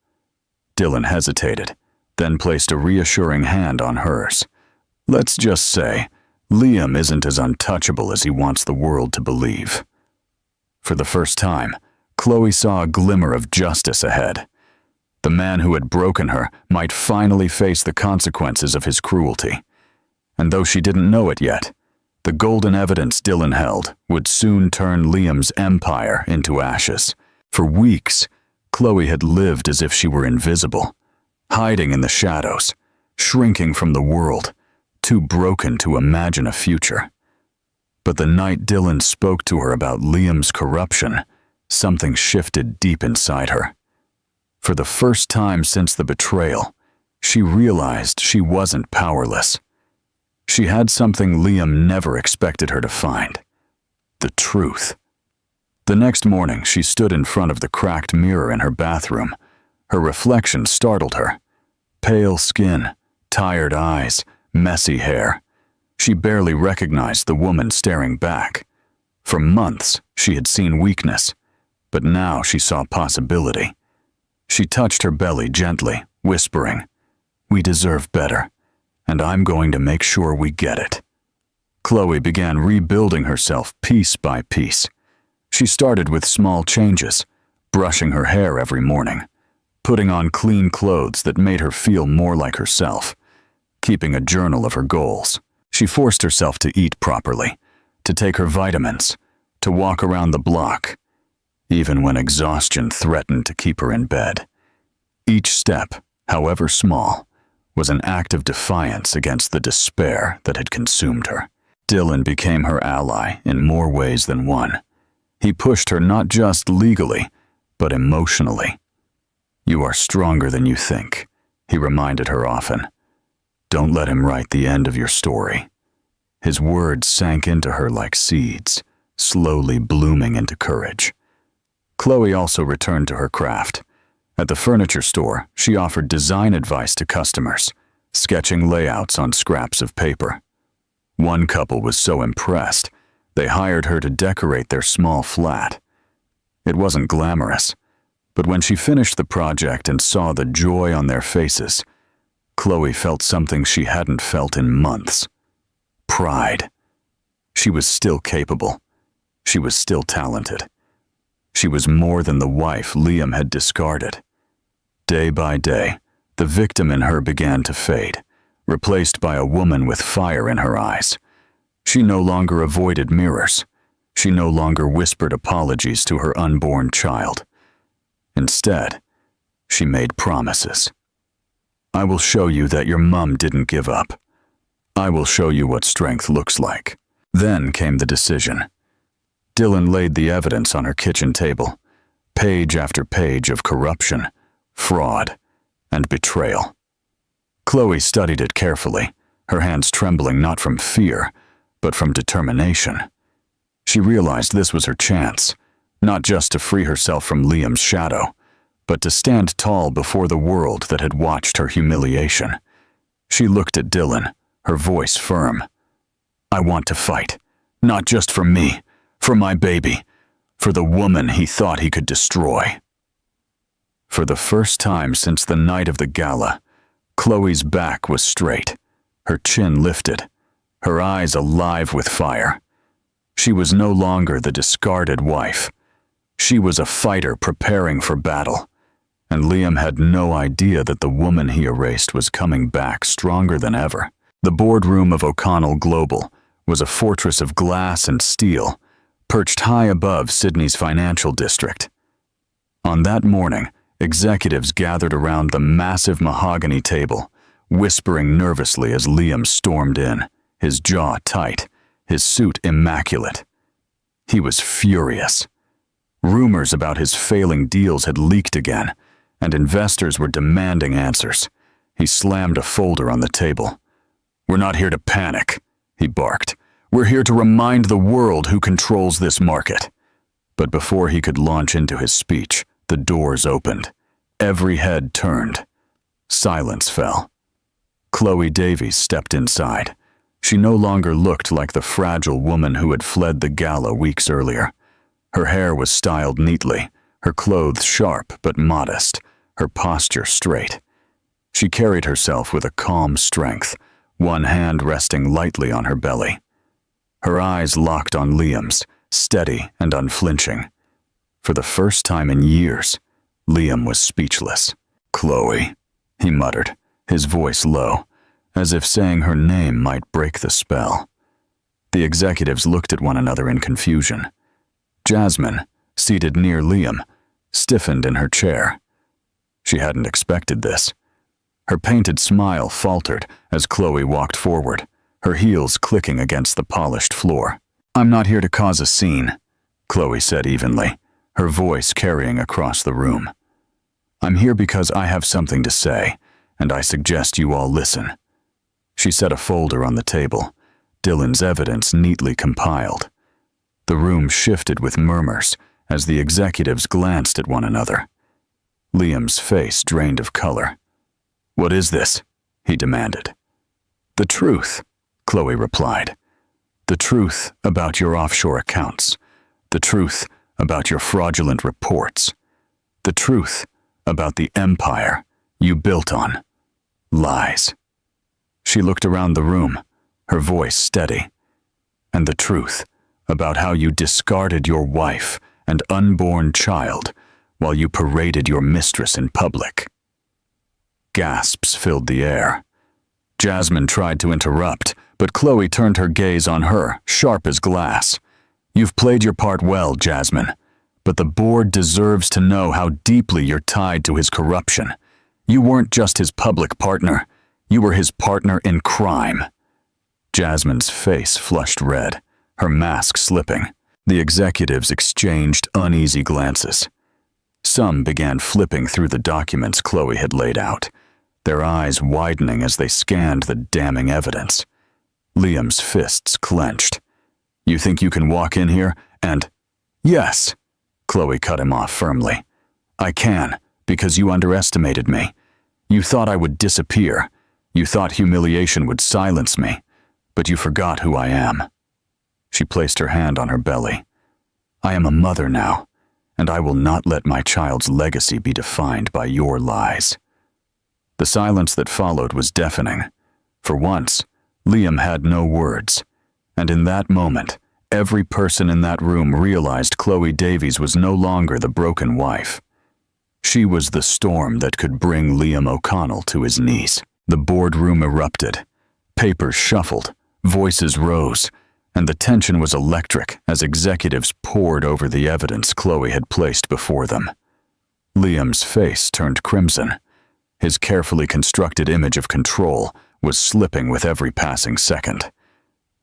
A: Dylan hesitated, then placed a reassuring hand on hers. Let's just say, Liam isn't as untouchable as he wants the world to believe. For the first time, Khloe saw a glimmer of justice ahead. The man who had broken her might finally face the consequences of his cruelty. And though she didn't know it yet, the golden evidence Dylan held would soon turn Liam's empire into ashes. For weeks, Khloe had lived as if she were invisible, hiding in the shadows, shrinking from the world, too broken to imagine a future. But the night Dylan spoke to her about Liam's corruption, something shifted deep inside her. For the first time since the betrayal, she realized she wasn't powerless. She had something Liam never expected her to find: the truth. The next morning, she stood in front of the cracked mirror in her bathroom. Her reflection startled her. Pale skin, tired eyes, messy hair. She barely recognized the woman staring back. For months, she had seen weakness, but now she saw possibility. She touched her belly gently, whispering, "We deserve better, and I'm going to make sure we get it." Khloe began rebuilding herself piece by piece. She started with small changes, brushing her hair every morning, putting on clean clothes that made her feel more like herself, keeping a journal of her goals. She forced herself to eat properly, to take her vitamins, to walk around the block, even when exhaustion threatened to keep her in bed. Each step, however small, was an act of defiance against the despair that had consumed her. Dylan became her ally in more ways than one. He pushed her not just legally, but emotionally. "You are stronger than you think," he reminded her often. "Don't let him write the end of your story." His words sank into her like seeds, slowly blooming into courage. Khloe also returned to her craft. At the furniture store, she offered design advice to customers, sketching layouts on scraps of paper. One couple was so impressed, they hired her to decorate their small flat. It wasn't glamorous, but when she finished the project and saw the joy on their faces, Khloe felt something she hadn't felt in months: pride. She was still capable. She was still talented. She was more than the wife Liam had discarded. Day by day, the victim in her began to fade, replaced by a woman with fire in her eyes. She no longer avoided mirrors. She no longer whispered apologies to her unborn child. Instead, she made promises. "I will show you that your mum didn't give up. I will show you what strength looks like." Then came the decision. Dylan laid the evidence on her kitchen table, page after page of corruption, fraud, and betrayal. Khloe studied it carefully, her hands trembling not from fear, but from determination. She realized this was her chance, not just to free herself from Liam's shadow, but to stand tall before the world that had watched her humiliation. She looked at Dylan, her voice firm. "I want to fight, not just for me, for my baby, for the woman he thought he could destroy." For the first time since the night of the gala, Khloe's back was straight, her chin lifted, her eyes alive with fire. She was no longer the discarded wife. She was a fighter preparing for battle, and Liam had no idea that the woman he erased was coming back stronger than ever. The boardroom of O'Connell Global was a fortress of glass and steel, perched high above Sydney's financial district. On that morning, executives gathered around the massive mahogany table, whispering nervously as Liam stormed in, his jaw tight, his suit immaculate. He was furious. Rumors about his failing deals had leaked again, and investors were demanding answers. He slammed a folder on the table. "We're not here to panic," he barked. "We're here to remind the world who controls this market." But before he could launch into his speech, the doors opened. Every head turned. Silence fell. Khloe Davies stepped inside. She no longer looked like the fragile woman who had fled the gala weeks earlier. Her hair was styled neatly, her clothes sharp but modest, her posture straight. She carried herself with a calm strength, one hand resting lightly on her belly. Her eyes locked on Liam's, steady and unflinching. For the first time in years, Liam was speechless. "Khloe," he muttered, his voice low, as if saying her name might break the spell. The executives looked at one another in confusion. Jasmine, seated near Liam, stiffened in her chair. She hadn't expected this. Her painted smile faltered as Khloe walked forward, her heels clicking against the polished floor. "I'm not here to cause a scene," Khloe said evenly, her voice carrying across the room. "I'm here because I have something to say, and I suggest you all listen." She set a folder on the table, Dylan's evidence neatly compiled. The room shifted with murmurs as the executives glanced at one another. Liam's face drained of color. "What is this?" he demanded. "The truth," Khloe replied. "The truth about your offshore accounts. The truth about your fraudulent reports. The truth about the empire you built on lies." She looked around the room, her voice steady. "And the truth about how you discarded your wife and unborn child while you paraded your mistress in public." Gasps filled the air. Jasmine tried to interrupt, but Khloe turned her gaze on her, sharp as glass. "You've played your part well, Jasmine, but the board deserves to know how deeply you're tied to his corruption. You weren't just his public partner, you were his partner in crime." Jasmine's face flushed red, her mask slipping. The executives exchanged uneasy glances. Some began flipping through the documents Khloe had laid out, their eyes widening as they scanned the damning evidence. Liam's fists clenched. "You think you can walk in here and—" "Yes," Khloe cut him off firmly. "I can, because you underestimated me. You thought I would disappear. You thought humiliation would silence me, but you forgot who I am." She placed her hand on her belly. "I am a mother now, and I will not let my child's legacy be defined by your lies." The silence that followed was deafening. For once, Liam had no words, and in that moment, every person in that room realized Khloe Davies was no longer the broken wife. She was the storm that could bring Liam O'Connell to his knees. The boardroom erupted. Papers shuffled, voices rose, and the tension was electric as executives pored over the evidence Khloe had placed before them. Liam's face turned crimson. His carefully constructed image of control was slipping with every passing second.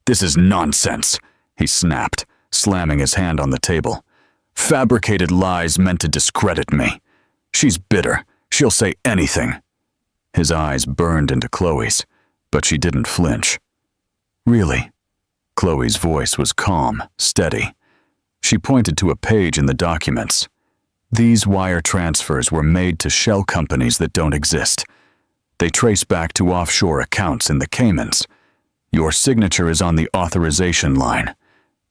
A: "This is nonsense," he snapped, slamming his hand on the table. "Fabricated lies meant to discredit me. She's bitter. She'll say anything." His eyes burned into Khloe's, but she didn't flinch. "Really?" Khloe's voice was calm, steady. She pointed to a page in the documents. "These wire transfers were made to shell companies that don't exist. They trace back to offshore accounts in the Caymans. Your signature is on the authorization line.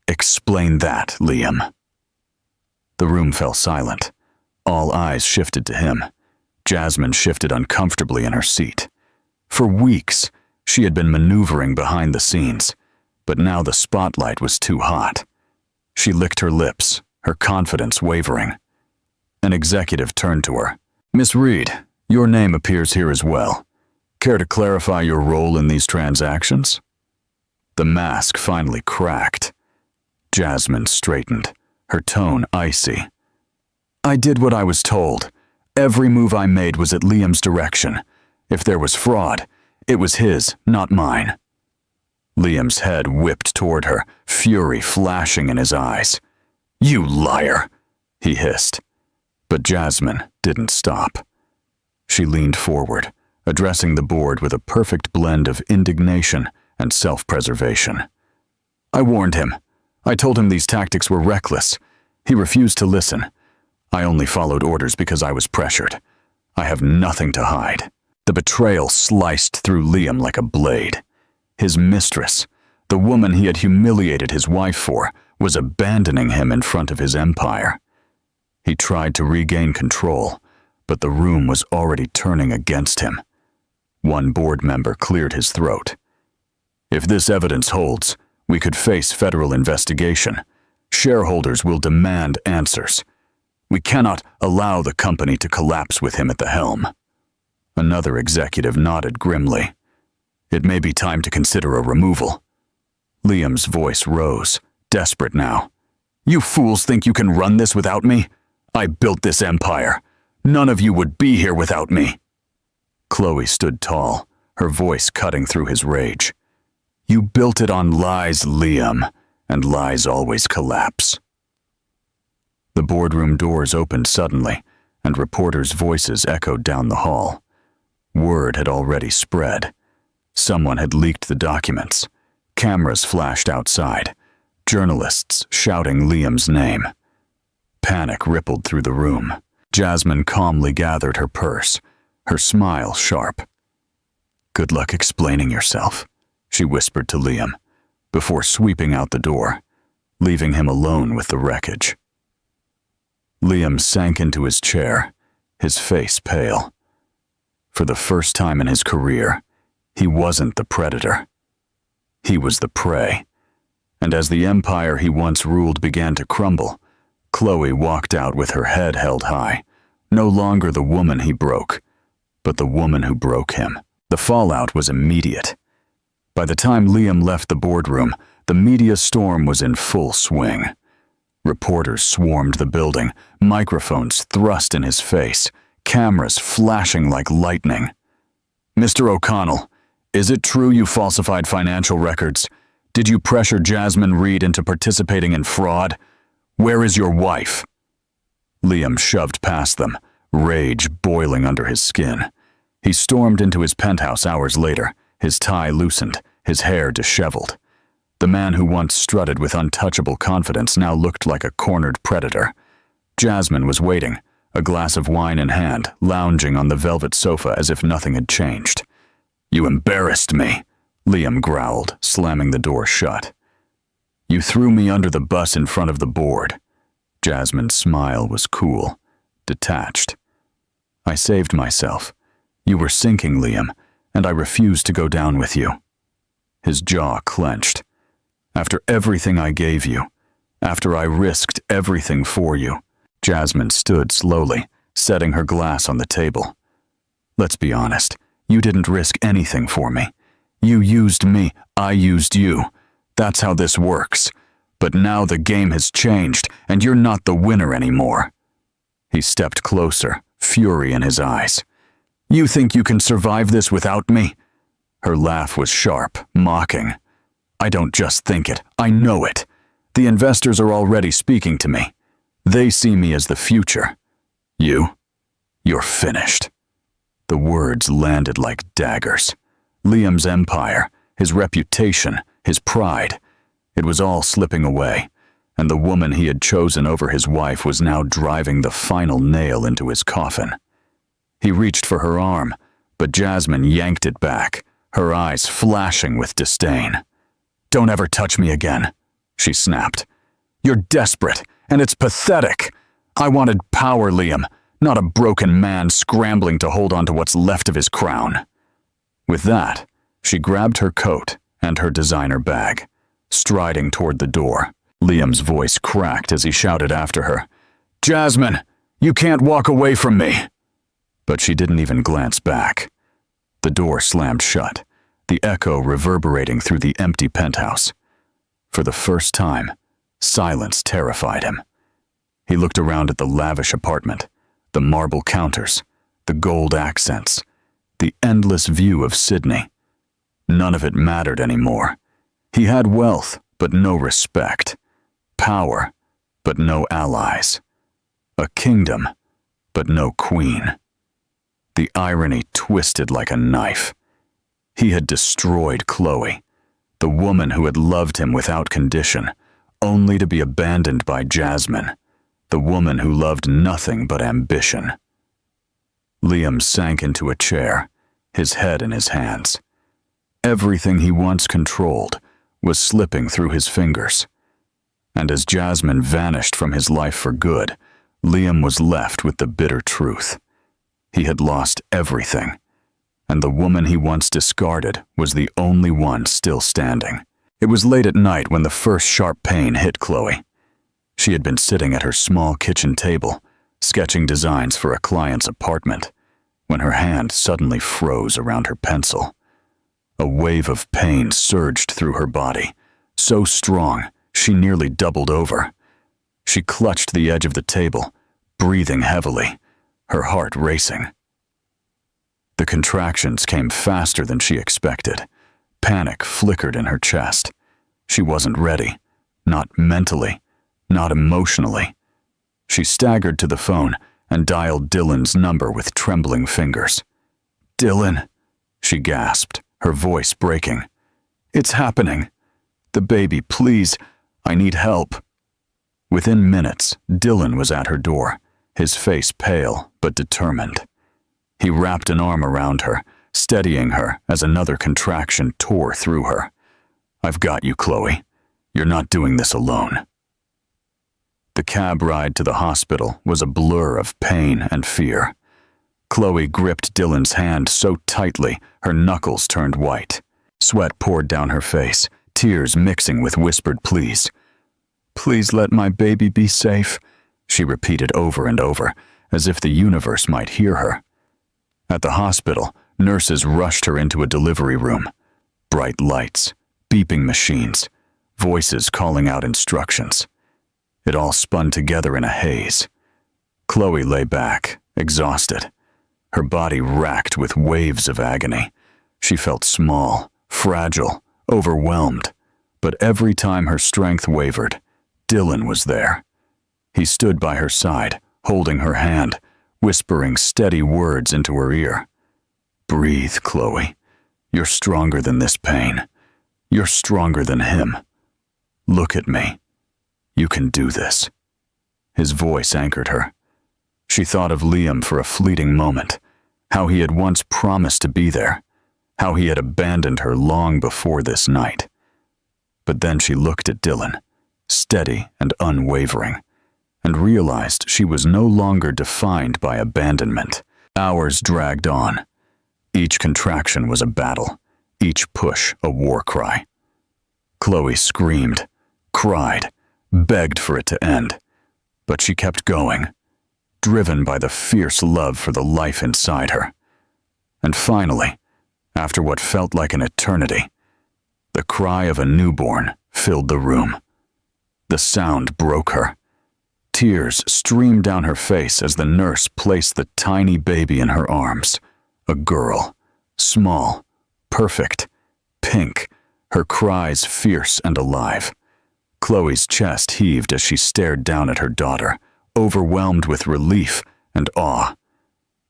A: Explain that, Liam." The room fell silent. All eyes shifted to him. Jasmine shifted uncomfortably in her seat. For weeks, she had been maneuvering behind the scenes, but now the spotlight was too hot. She licked her lips, her confidence wavering. An executive turned to her. "Miss Reed, your name appears here as well. Care to clarify your role in these transactions?" The mask finally cracked. Jasmine straightened, her tone icy. "I did what I was told. Every move I made was at Liam's direction. If there was fraud, it was his, not mine." Liam's head whipped toward her, fury flashing in his eyes. "You liar!" he hissed. But Jasmine didn't stop. She leaned forward, addressing the board with a perfect blend of indignation and self-preservation. "I warned him. I told him these tactics were reckless. He refused to listen. I only followed orders because I was pressured. I have nothing to hide." The betrayal sliced through Liam like a blade. His mistress, the woman he had humiliated his wife for, was abandoning him in front of his empire. He tried to regain control, but the room was already turning against him. One board member cleared his throat. "If this evidence holds, we could face federal investigation. Shareholders will demand answers. We cannot allow the company to collapse with him at the helm." Another executive nodded grimly. "It may be time to consider a removal." Liam's voice rose, desperate now. "You fools think you can run this without me? I built this empire. None of you would be here without me." Khloe stood tall, her voice cutting through his rage. "You built it on lies, Liam, and lies always collapse." The boardroom doors opened suddenly, and reporters' voices echoed down the hall. Word had already spread. Someone had leaked the documents. Cameras flashed outside, journalists shouting Liam's name. Panic rippled through the room. Jasmine calmly gathered her purse, her smile sharp. "Good luck explaining yourself," she whispered to Liam, before sweeping out the door, leaving him alone with the wreckage. Liam sank into his chair, his face pale. For the first time in his career, he wasn't the predator. He was the prey. And as the empire he once ruled began to crumble, Khloe walked out with her head held high, no longer the woman he broke, but the woman who broke him. The fallout was immediate. By the time Liam left the boardroom, the media storm was in full swing. Reporters swarmed the building, microphones thrust in his face, cameras flashing like lightning. "Mr. O'Connell, is it true you falsified financial records? Did you pressure Jasmine Reed into participating in fraud? Where is your wife?" Liam shoved past them, rage boiling under his skin. He stormed into his penthouse hours later, his tie loosened, his hair disheveled. The man who once strutted with untouchable confidence now looked like a cornered predator. Jasmine was waiting, a glass of wine in hand, lounging on the velvet sofa as if nothing had changed. "You embarrassed me," Liam growled, slamming the door shut. "You threw me under the bus in front of the board." Jasmine's smile was cool, detached. "I saved myself. You were sinking, Liam, and I refused to go down with you." His jaw clenched. "After everything I gave you, after I risked everything for you." Jasmine stood slowly, setting her glass on the table. "Let's be honest, you didn't risk anything for me. You used me, I used you. That's how this works. But now the game has changed, and you're not the winner anymore." He stepped closer, fury in his eyes. "You think you can survive this without me?" Her laugh was sharp, mocking. "I don't just think it, I know it. The investors are already speaking to me. They see me as the future. You're finished." The words landed like daggers. Liam's empire, his reputation, his pride, it was all slipping away, and the woman he had chosen over his wife was now driving the final nail into his coffin. He reached for her arm, but Jasmine yanked it back, her eyes flashing with disdain. "Don't ever touch me again," she snapped. "You're desperate, and it's pathetic. I wanted power, Liam, not a broken man scrambling to hold on to what's left of his crown." With that, she grabbed her coat and her designer bag, striding toward the door. Liam's voice cracked as he shouted after her, "Jasmine, you can't walk away from me." But she didn't even glance back. The door slammed shut, the echo reverberating through the empty penthouse. For the first time, silence terrified him. He looked around at the lavish apartment, the marble counters, the gold accents, the endless view of Sydney. None of it mattered anymore. He had wealth, but no respect. Power, but no allies. A kingdom, but no queen. The irony twisted like a knife. He had destroyed Khloe, the woman who had loved him without condition, only to be abandoned by Jasmine, the woman who loved nothing but ambition. Liam sank into a chair, his head in his hands. Everything he once controlled was slipping through his fingers. And as Jasmine vanished from his life for good, Liam was left with the bitter truth. He had lost everything, and the woman he once discarded was the only one still standing. It was late at night when the first sharp pain hit Khloe. She had been sitting at her small kitchen table, sketching designs for a client's apartment, when her hand suddenly froze around her pencil. A wave of pain surged through her body, so strong she nearly doubled over. She clutched the edge of the table, breathing heavily, her heart racing. The contractions came faster than she expected. Panic flickered in her chest. She wasn't ready, not mentally, not emotionally. She staggered to the phone and dialed Dylan's number with trembling fingers. "Dylan," she gasped, her voice breaking. "It's happening. The baby, please. I need help." Within minutes, Dylan was at her door, his face pale but determined. He wrapped an arm around her, steadying her as another contraction tore through her. "I've got you, Khloe. You're not doing this alone." The cab ride to the hospital was a blur of pain and fear. Khloe gripped Dylan's hand so tightly her knuckles turned white. Sweat poured down her face, tears mixing with whispered pleas. "Please let my baby be safe," she repeated over and over, as if the universe might hear her. At the hospital, nurses rushed her into a delivery room. Bright lights, beeping machines, voices calling out instructions. It all spun together in a haze. Khloe lay back, exhausted, her body racked with waves of agony. She felt small, fragile, overwhelmed, but every time her strength wavered, Dylan was there. He stood by her side, holding her hand, whispering steady words into her ear. "Breathe, Khloe. You're stronger than this pain. You're stronger than him. Look at me. You can do this." His voice anchored her. She thought of Liam for a fleeting moment, how he had once promised to be there, how he had abandoned her long before this night. But then she looked at Dylan, steady and unwavering, and realized she was no longer defined by abandonment. Hours dragged on. Each contraction was a battle, each push a war cry. Khloe screamed, cried, begged for it to end, but she kept going, driven by the fierce love for the life inside her. And finally, after what felt like an eternity, the cry of a newborn filled the room. The sound broke her. Tears streamed down her face as the nurse placed the tiny baby in her arms. A girl, small, perfect, pink, her cries fierce and alive. Khloe's chest heaved as she stared down at her daughter, overwhelmed with relief and awe.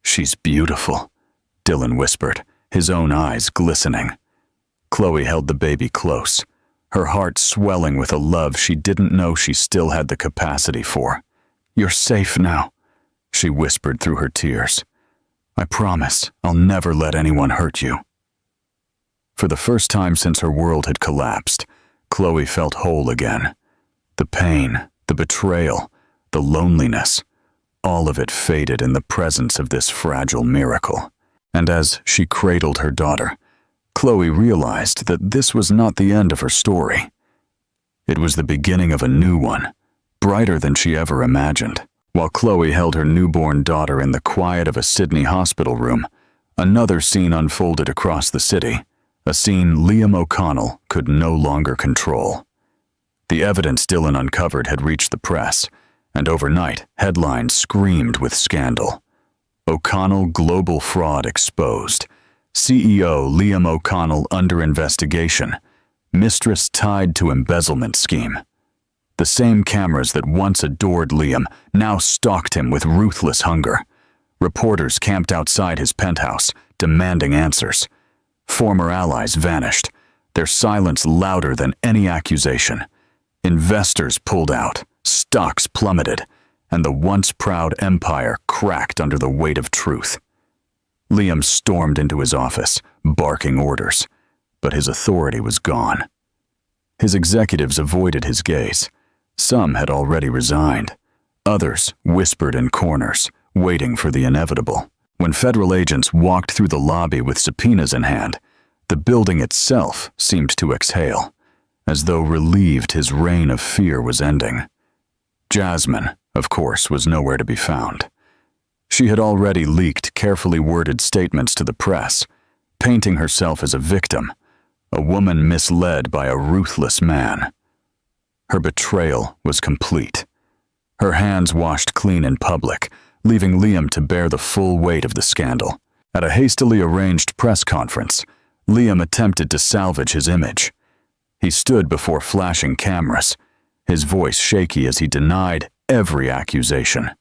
A: "She's beautiful," Dylan whispered, his own eyes glistening. Khloe held the baby close, her heart swelling with a love she didn't know she still had the capacity for. "You're safe now," she whispered through her tears. "I promise I'll never let anyone hurt you." For the first time since her world had collapsed, Khloe felt whole again. The pain, the betrayal, the loneliness, all of it faded in the presence of this fragile miracle. And as she cradled her daughter, Khloe realized that this was not the end of her story. It was the beginning of a new one, brighter than she ever imagined. While Khloe held her newborn daughter in the quiet of a Sydney hospital room, another scene unfolded across the city, a scene Liam O'Connell could no longer control. The evidence Dylan uncovered had reached the press, and overnight, headlines screamed with scandal. O'Connell global fraud exposed. CEO Liam O'Connell under investigation. Mistress tied to embezzlement scheme. The same cameras that once adored Liam now stalked him with ruthless hunger. Reporters camped outside his penthouse, demanding answers. Former allies vanished, their silence louder than any accusation. Investors pulled out, stocks plummeted, and the once proud empire cracked under the weight of truth. Liam stormed into his office, barking orders, but his authority was gone. His executives avoided his gaze. Some had already resigned. Others whispered in corners, waiting for the inevitable. When federal agents walked through the lobby with subpoenas in hand, the building itself seemed to exhale, as though relieved his reign of fear was ending. Jasmine, of course, was nowhere to be found. She had already leaked carefully worded statements to the press, painting herself as a victim, a woman misled by a ruthless man. Her betrayal was complete. Her hands washed clean in public, leaving Liam to bear the full weight of the scandal. At a hastily arranged press conference, Liam attempted to salvage his image. He stood before flashing cameras, his voice shaky as he denied every accusation.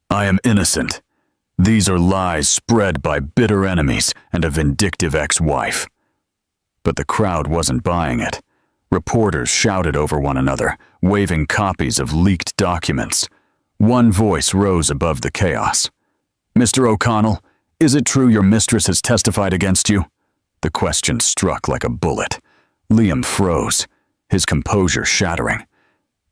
A: "I am innocent. These are lies spread by bitter enemies and a vindictive ex-wife." But the crowd wasn't buying it. Reporters shouted over one another, waving copies of leaked documents. One voice rose above the chaos. "Mr. O'Connell, is it true your mistress has testified against you?" The question struck like a bullet. Liam froze, his composure shattering.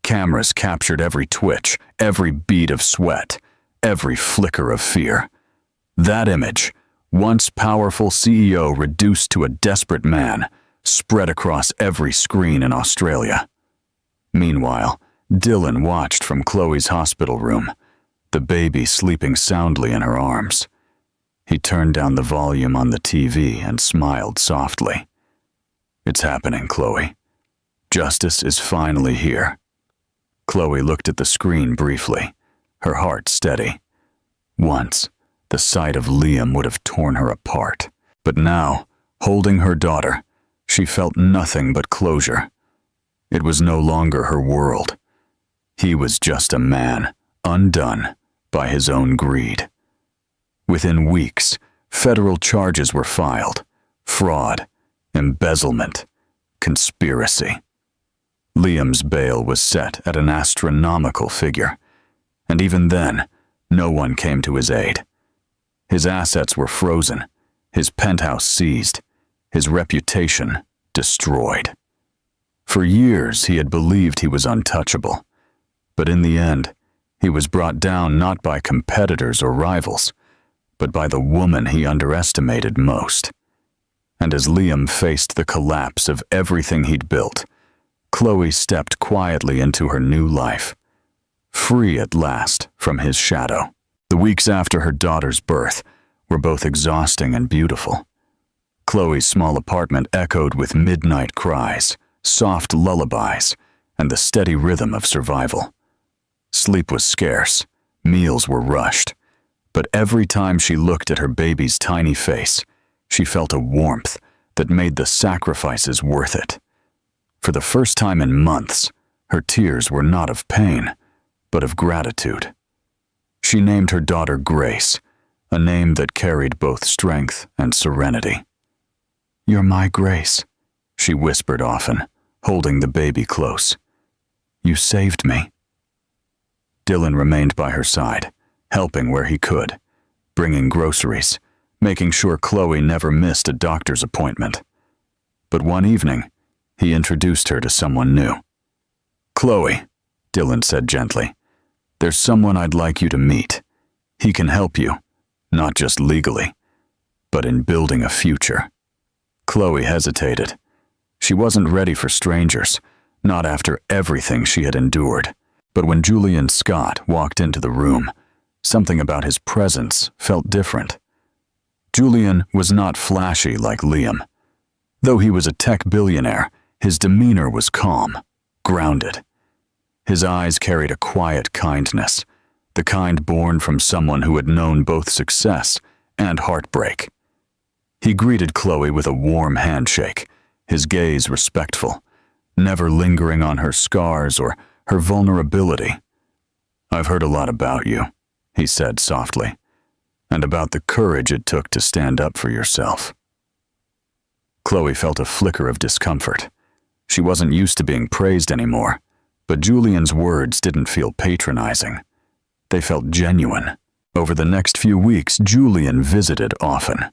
A: Cameras captured every twitch, every bead of sweat, every flicker of fear. That image, once powerful CEO reduced to a desperate man, spread across every screen in Australia. Meanwhile, Dylan watched from Khloe's hospital room, the baby sleeping soundly in her arms. He turned down the volume on the TV and smiled softly. "It's happening, Khloe. Justice is finally here." Khloe looked at the screen briefly, her heart steady. Once, the sight of Liam would have torn her apart, but now, holding her daughter, she felt nothing but closure. It was no longer her world. He was just a man, undone by his own greed. Within weeks, federal charges were filed: fraud, embezzlement, conspiracy. Liam's bail was set at an astronomical figure, and even then, no one came to his aid. His assets were frozen, his penthouse seized, his reputation destroyed. For years he had believed he was untouchable, but in the end, he was brought down not by competitors or rivals, but by the woman he underestimated most. And as Liam faced the collapse of everything he'd built, Khloe stepped quietly into her new life, free at last from his shadow. The weeks after her daughter's birth were both exhausting and beautiful. Khloe's small apartment echoed with midnight cries, soft lullabies, and the steady rhythm of survival. Sleep was scarce, meals were rushed, but every time she looked at her baby's tiny face, she felt a warmth that made the sacrifices worth it. For the first time in months, her tears were not of pain, but of gratitude. She named her daughter Grace, a name that carried both strength and serenity. "You're my Grace," she whispered often, holding the baby close. "You saved me." Dylan remained by her side, helping where he could, bringing groceries, making sure Khloe never missed a doctor's appointment. But one evening, he introduced her to someone new. "Khloe," Dylan said gently, "there's someone I'd like you to meet. He can help you, not just legally, but in building a future." Khloe hesitated. She wasn't ready for strangers, not after everything she had endured. But when Julian Scott walked into the room, something about his presence felt different. Julian was not flashy like Liam. Though he was a tech billionaire, his demeanor was calm, grounded. His eyes carried a quiet kindness, the kind born from someone who had known both success and heartbreak. He greeted Khloe with a warm handshake, his gaze respectful, never lingering on her scars or her vulnerability. "I've heard a lot about you," he said softly, "and about the courage it took to stand up for yourself." Khloe felt a flicker of discomfort. She wasn't used to being praised anymore, but Julian's words didn't feel patronizing. They felt genuine. Over the next few weeks, Julian visited often.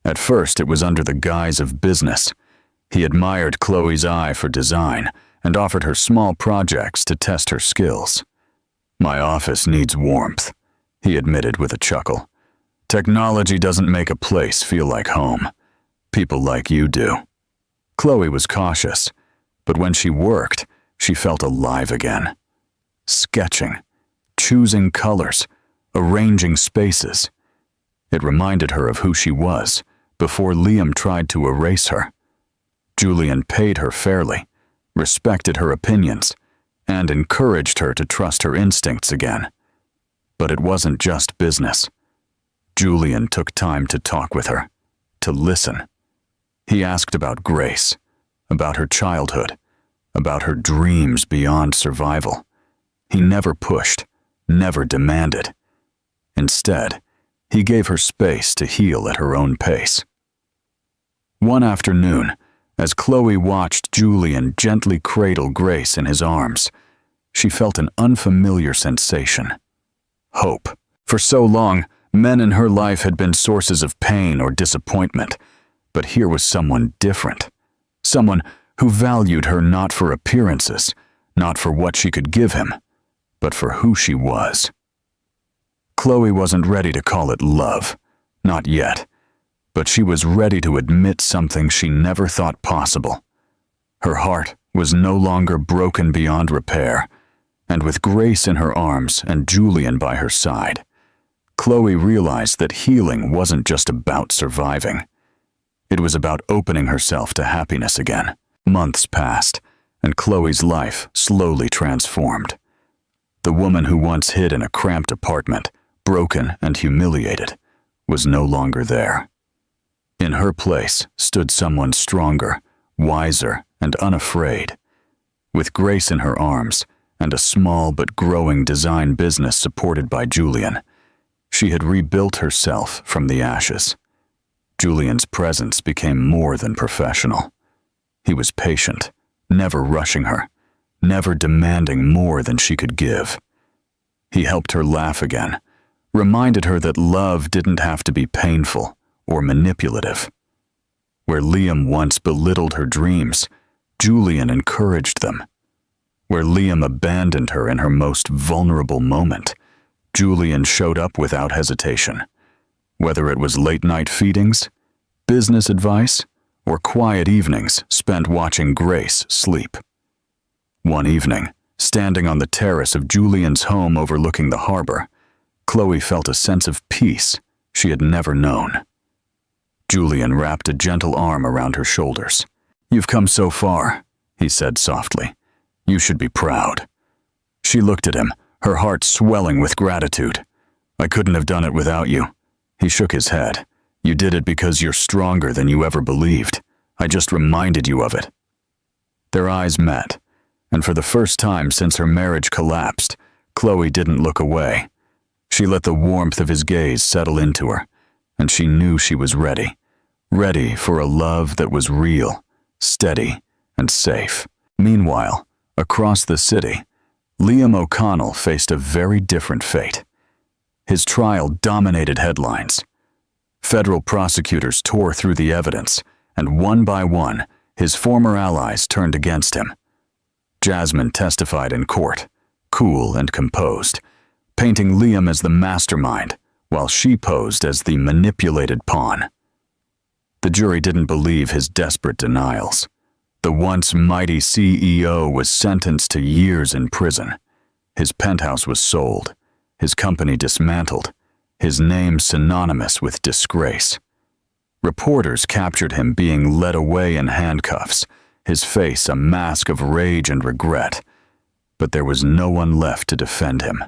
A: At first, it was under the guise of business. He admired Khloe's eye for design and offered her small projects to test her skills. "My office needs warmth," he admitted with a chuckle. "Technology doesn't make a place feel like home. People like you do." Khloe was cautious, but when she worked, she felt alive again. Sketching, choosing colors, arranging spaces. It reminded her of who she was before Liam tried to erase her. Julian paid her fairly, respected her opinions, and encouraged her to trust her instincts again. But it wasn't just business. Julian took time to talk with her, to listen. He asked about Grace, about her childhood, about her dreams beyond survival. He never pushed, never demanded. Instead, he gave her space to heal at her own pace. One afternoon, as Khloe watched Julian gently cradle Grace in his arms, she felt an unfamiliar sensation. Hope. For so long, men in her life had been sources of pain or disappointment, but here was someone different. Someone who valued her not for appearances, not for what she could give him, but for who she was. Khloe wasn't ready to call it love, not yet, but she was ready to admit something she never thought possible. Her heart was no longer broken beyond repair, and with Grace in her arms and Julian by her side, Khloe realized that healing wasn't just about surviving. It was about opening herself to happiness again. Months passed, and Khloe's life slowly transformed. The woman who once hid in a cramped apartment, broken and humiliated, was no longer there. In her place stood someone stronger, wiser, and unafraid. With Grace in her arms and a small but growing design business supported by Julian, she had rebuilt herself from the ashes. Julian's presence became more than professional. He was patient, never rushing her, never demanding more than she could give. He helped her laugh again, reminded her that love didn't have to be painful or manipulative. Where Liam once belittled her dreams, Julian encouraged them. Where Liam abandoned her in her most vulnerable moment, Julian showed up without hesitation. Whether it was late-night feedings, business advice, or quiet evenings spent watching Grace sleep. One evening, standing on the terrace of Julian's home overlooking the harbor, Khloe felt a sense of peace she had never known. Julian wrapped a gentle arm around her shoulders. "You've come so far," he said softly. "You should be proud." She looked at him, her heart swelling with gratitude. "I couldn't have done it without you." He shook his head. "You did it because you're stronger than you ever believed. I just reminded you of it." Their eyes met, and for the first time since her marriage collapsed, Khloe didn't look away. She let the warmth of his gaze settle into her, and she knew she was ready. Ready for a love that was real, steady, and safe. Meanwhile, across the city, Liam O'Connell faced a very different fate. His trial dominated headlines. Federal prosecutors tore through the evidence, and one by one, his former allies turned against him. Jasmine testified in court, cool and composed, painting Liam as the mastermind, while she posed as the manipulated pawn. The jury didn't believe his desperate denials. The once mighty CEO was sentenced to years in prison. His penthouse was sold, his company dismantled, his name synonymous with disgrace. Reporters captured him being led away in handcuffs, his face a mask of rage and regret. But there was no one left to defend him.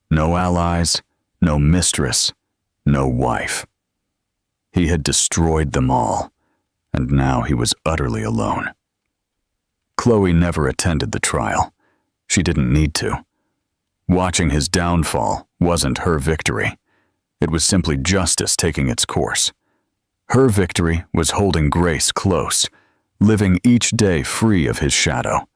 A: No allies, no mistress, no wife. He had destroyed them all, and now he was utterly alone. Khloe never attended the trial. She didn't need to. Watching his downfall wasn't her victory. It was simply justice taking its course. Her victory was holding Grace close, living each day free of his shadow,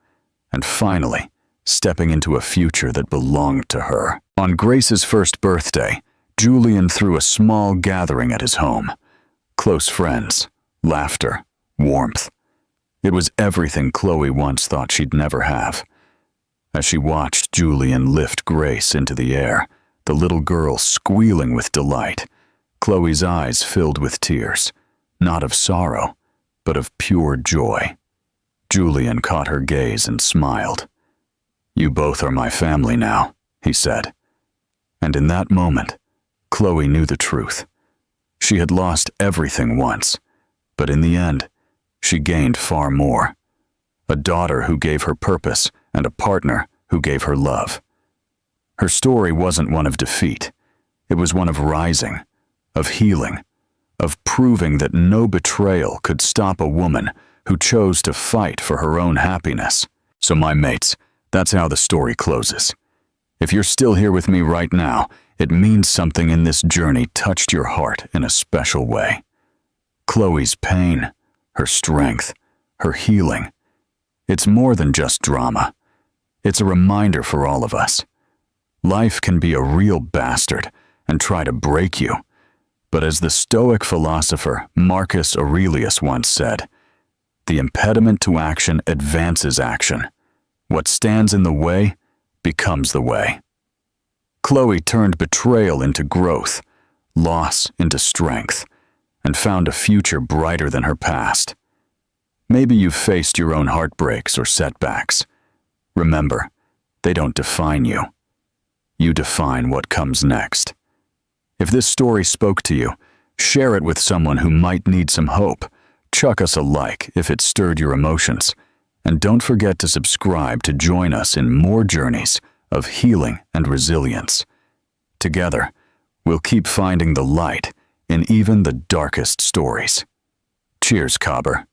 A: and finally stepping into a future that belonged to her. On Grace's first birthday, Julian threw a small gathering at his home. Close friends, laughter, warmth. It was everything Khloe once thought she'd never have. As she watched Julian lift Grace into the air, the little girl squealing with delight, Khloe's eyes filled with tears, not of sorrow, but of pure joy. Julian caught her gaze and smiled. "You both are my family now," he said. And in that moment, Khloe knew the truth. She had lost everything once, but in the end, she gained far more. A daughter who gave her purpose and a partner who gave her love. Her story wasn't one of defeat. It was one of rising, of healing, of proving that no betrayal could stop a woman who chose to fight for her own happiness. So my mates, that's how the story closes. If you're still here with me right now, it means something in this journey touched your heart in a special way. Khloe's pain, her strength, her healing. It's more than just drama. It's a reminder for all of us. Life can be a real bastard and try to break you. But as the Stoic philosopher Marcus Aurelius once said, the impediment to action advances action. What stands in the way becomes the way. Khloe turned betrayal into growth, loss into strength, and found a future brighter than her past. Maybe you've faced your own heartbreaks or setbacks. Remember, they don't define you. You define what comes next. If this story spoke to you, share it with someone who might need some hope. Chuck us a like if it stirred your emotions. And don't forget to subscribe to join us in more journeys of healing and resilience. Together, we'll keep finding the light in even the darkest stories. Cheers, Cobber.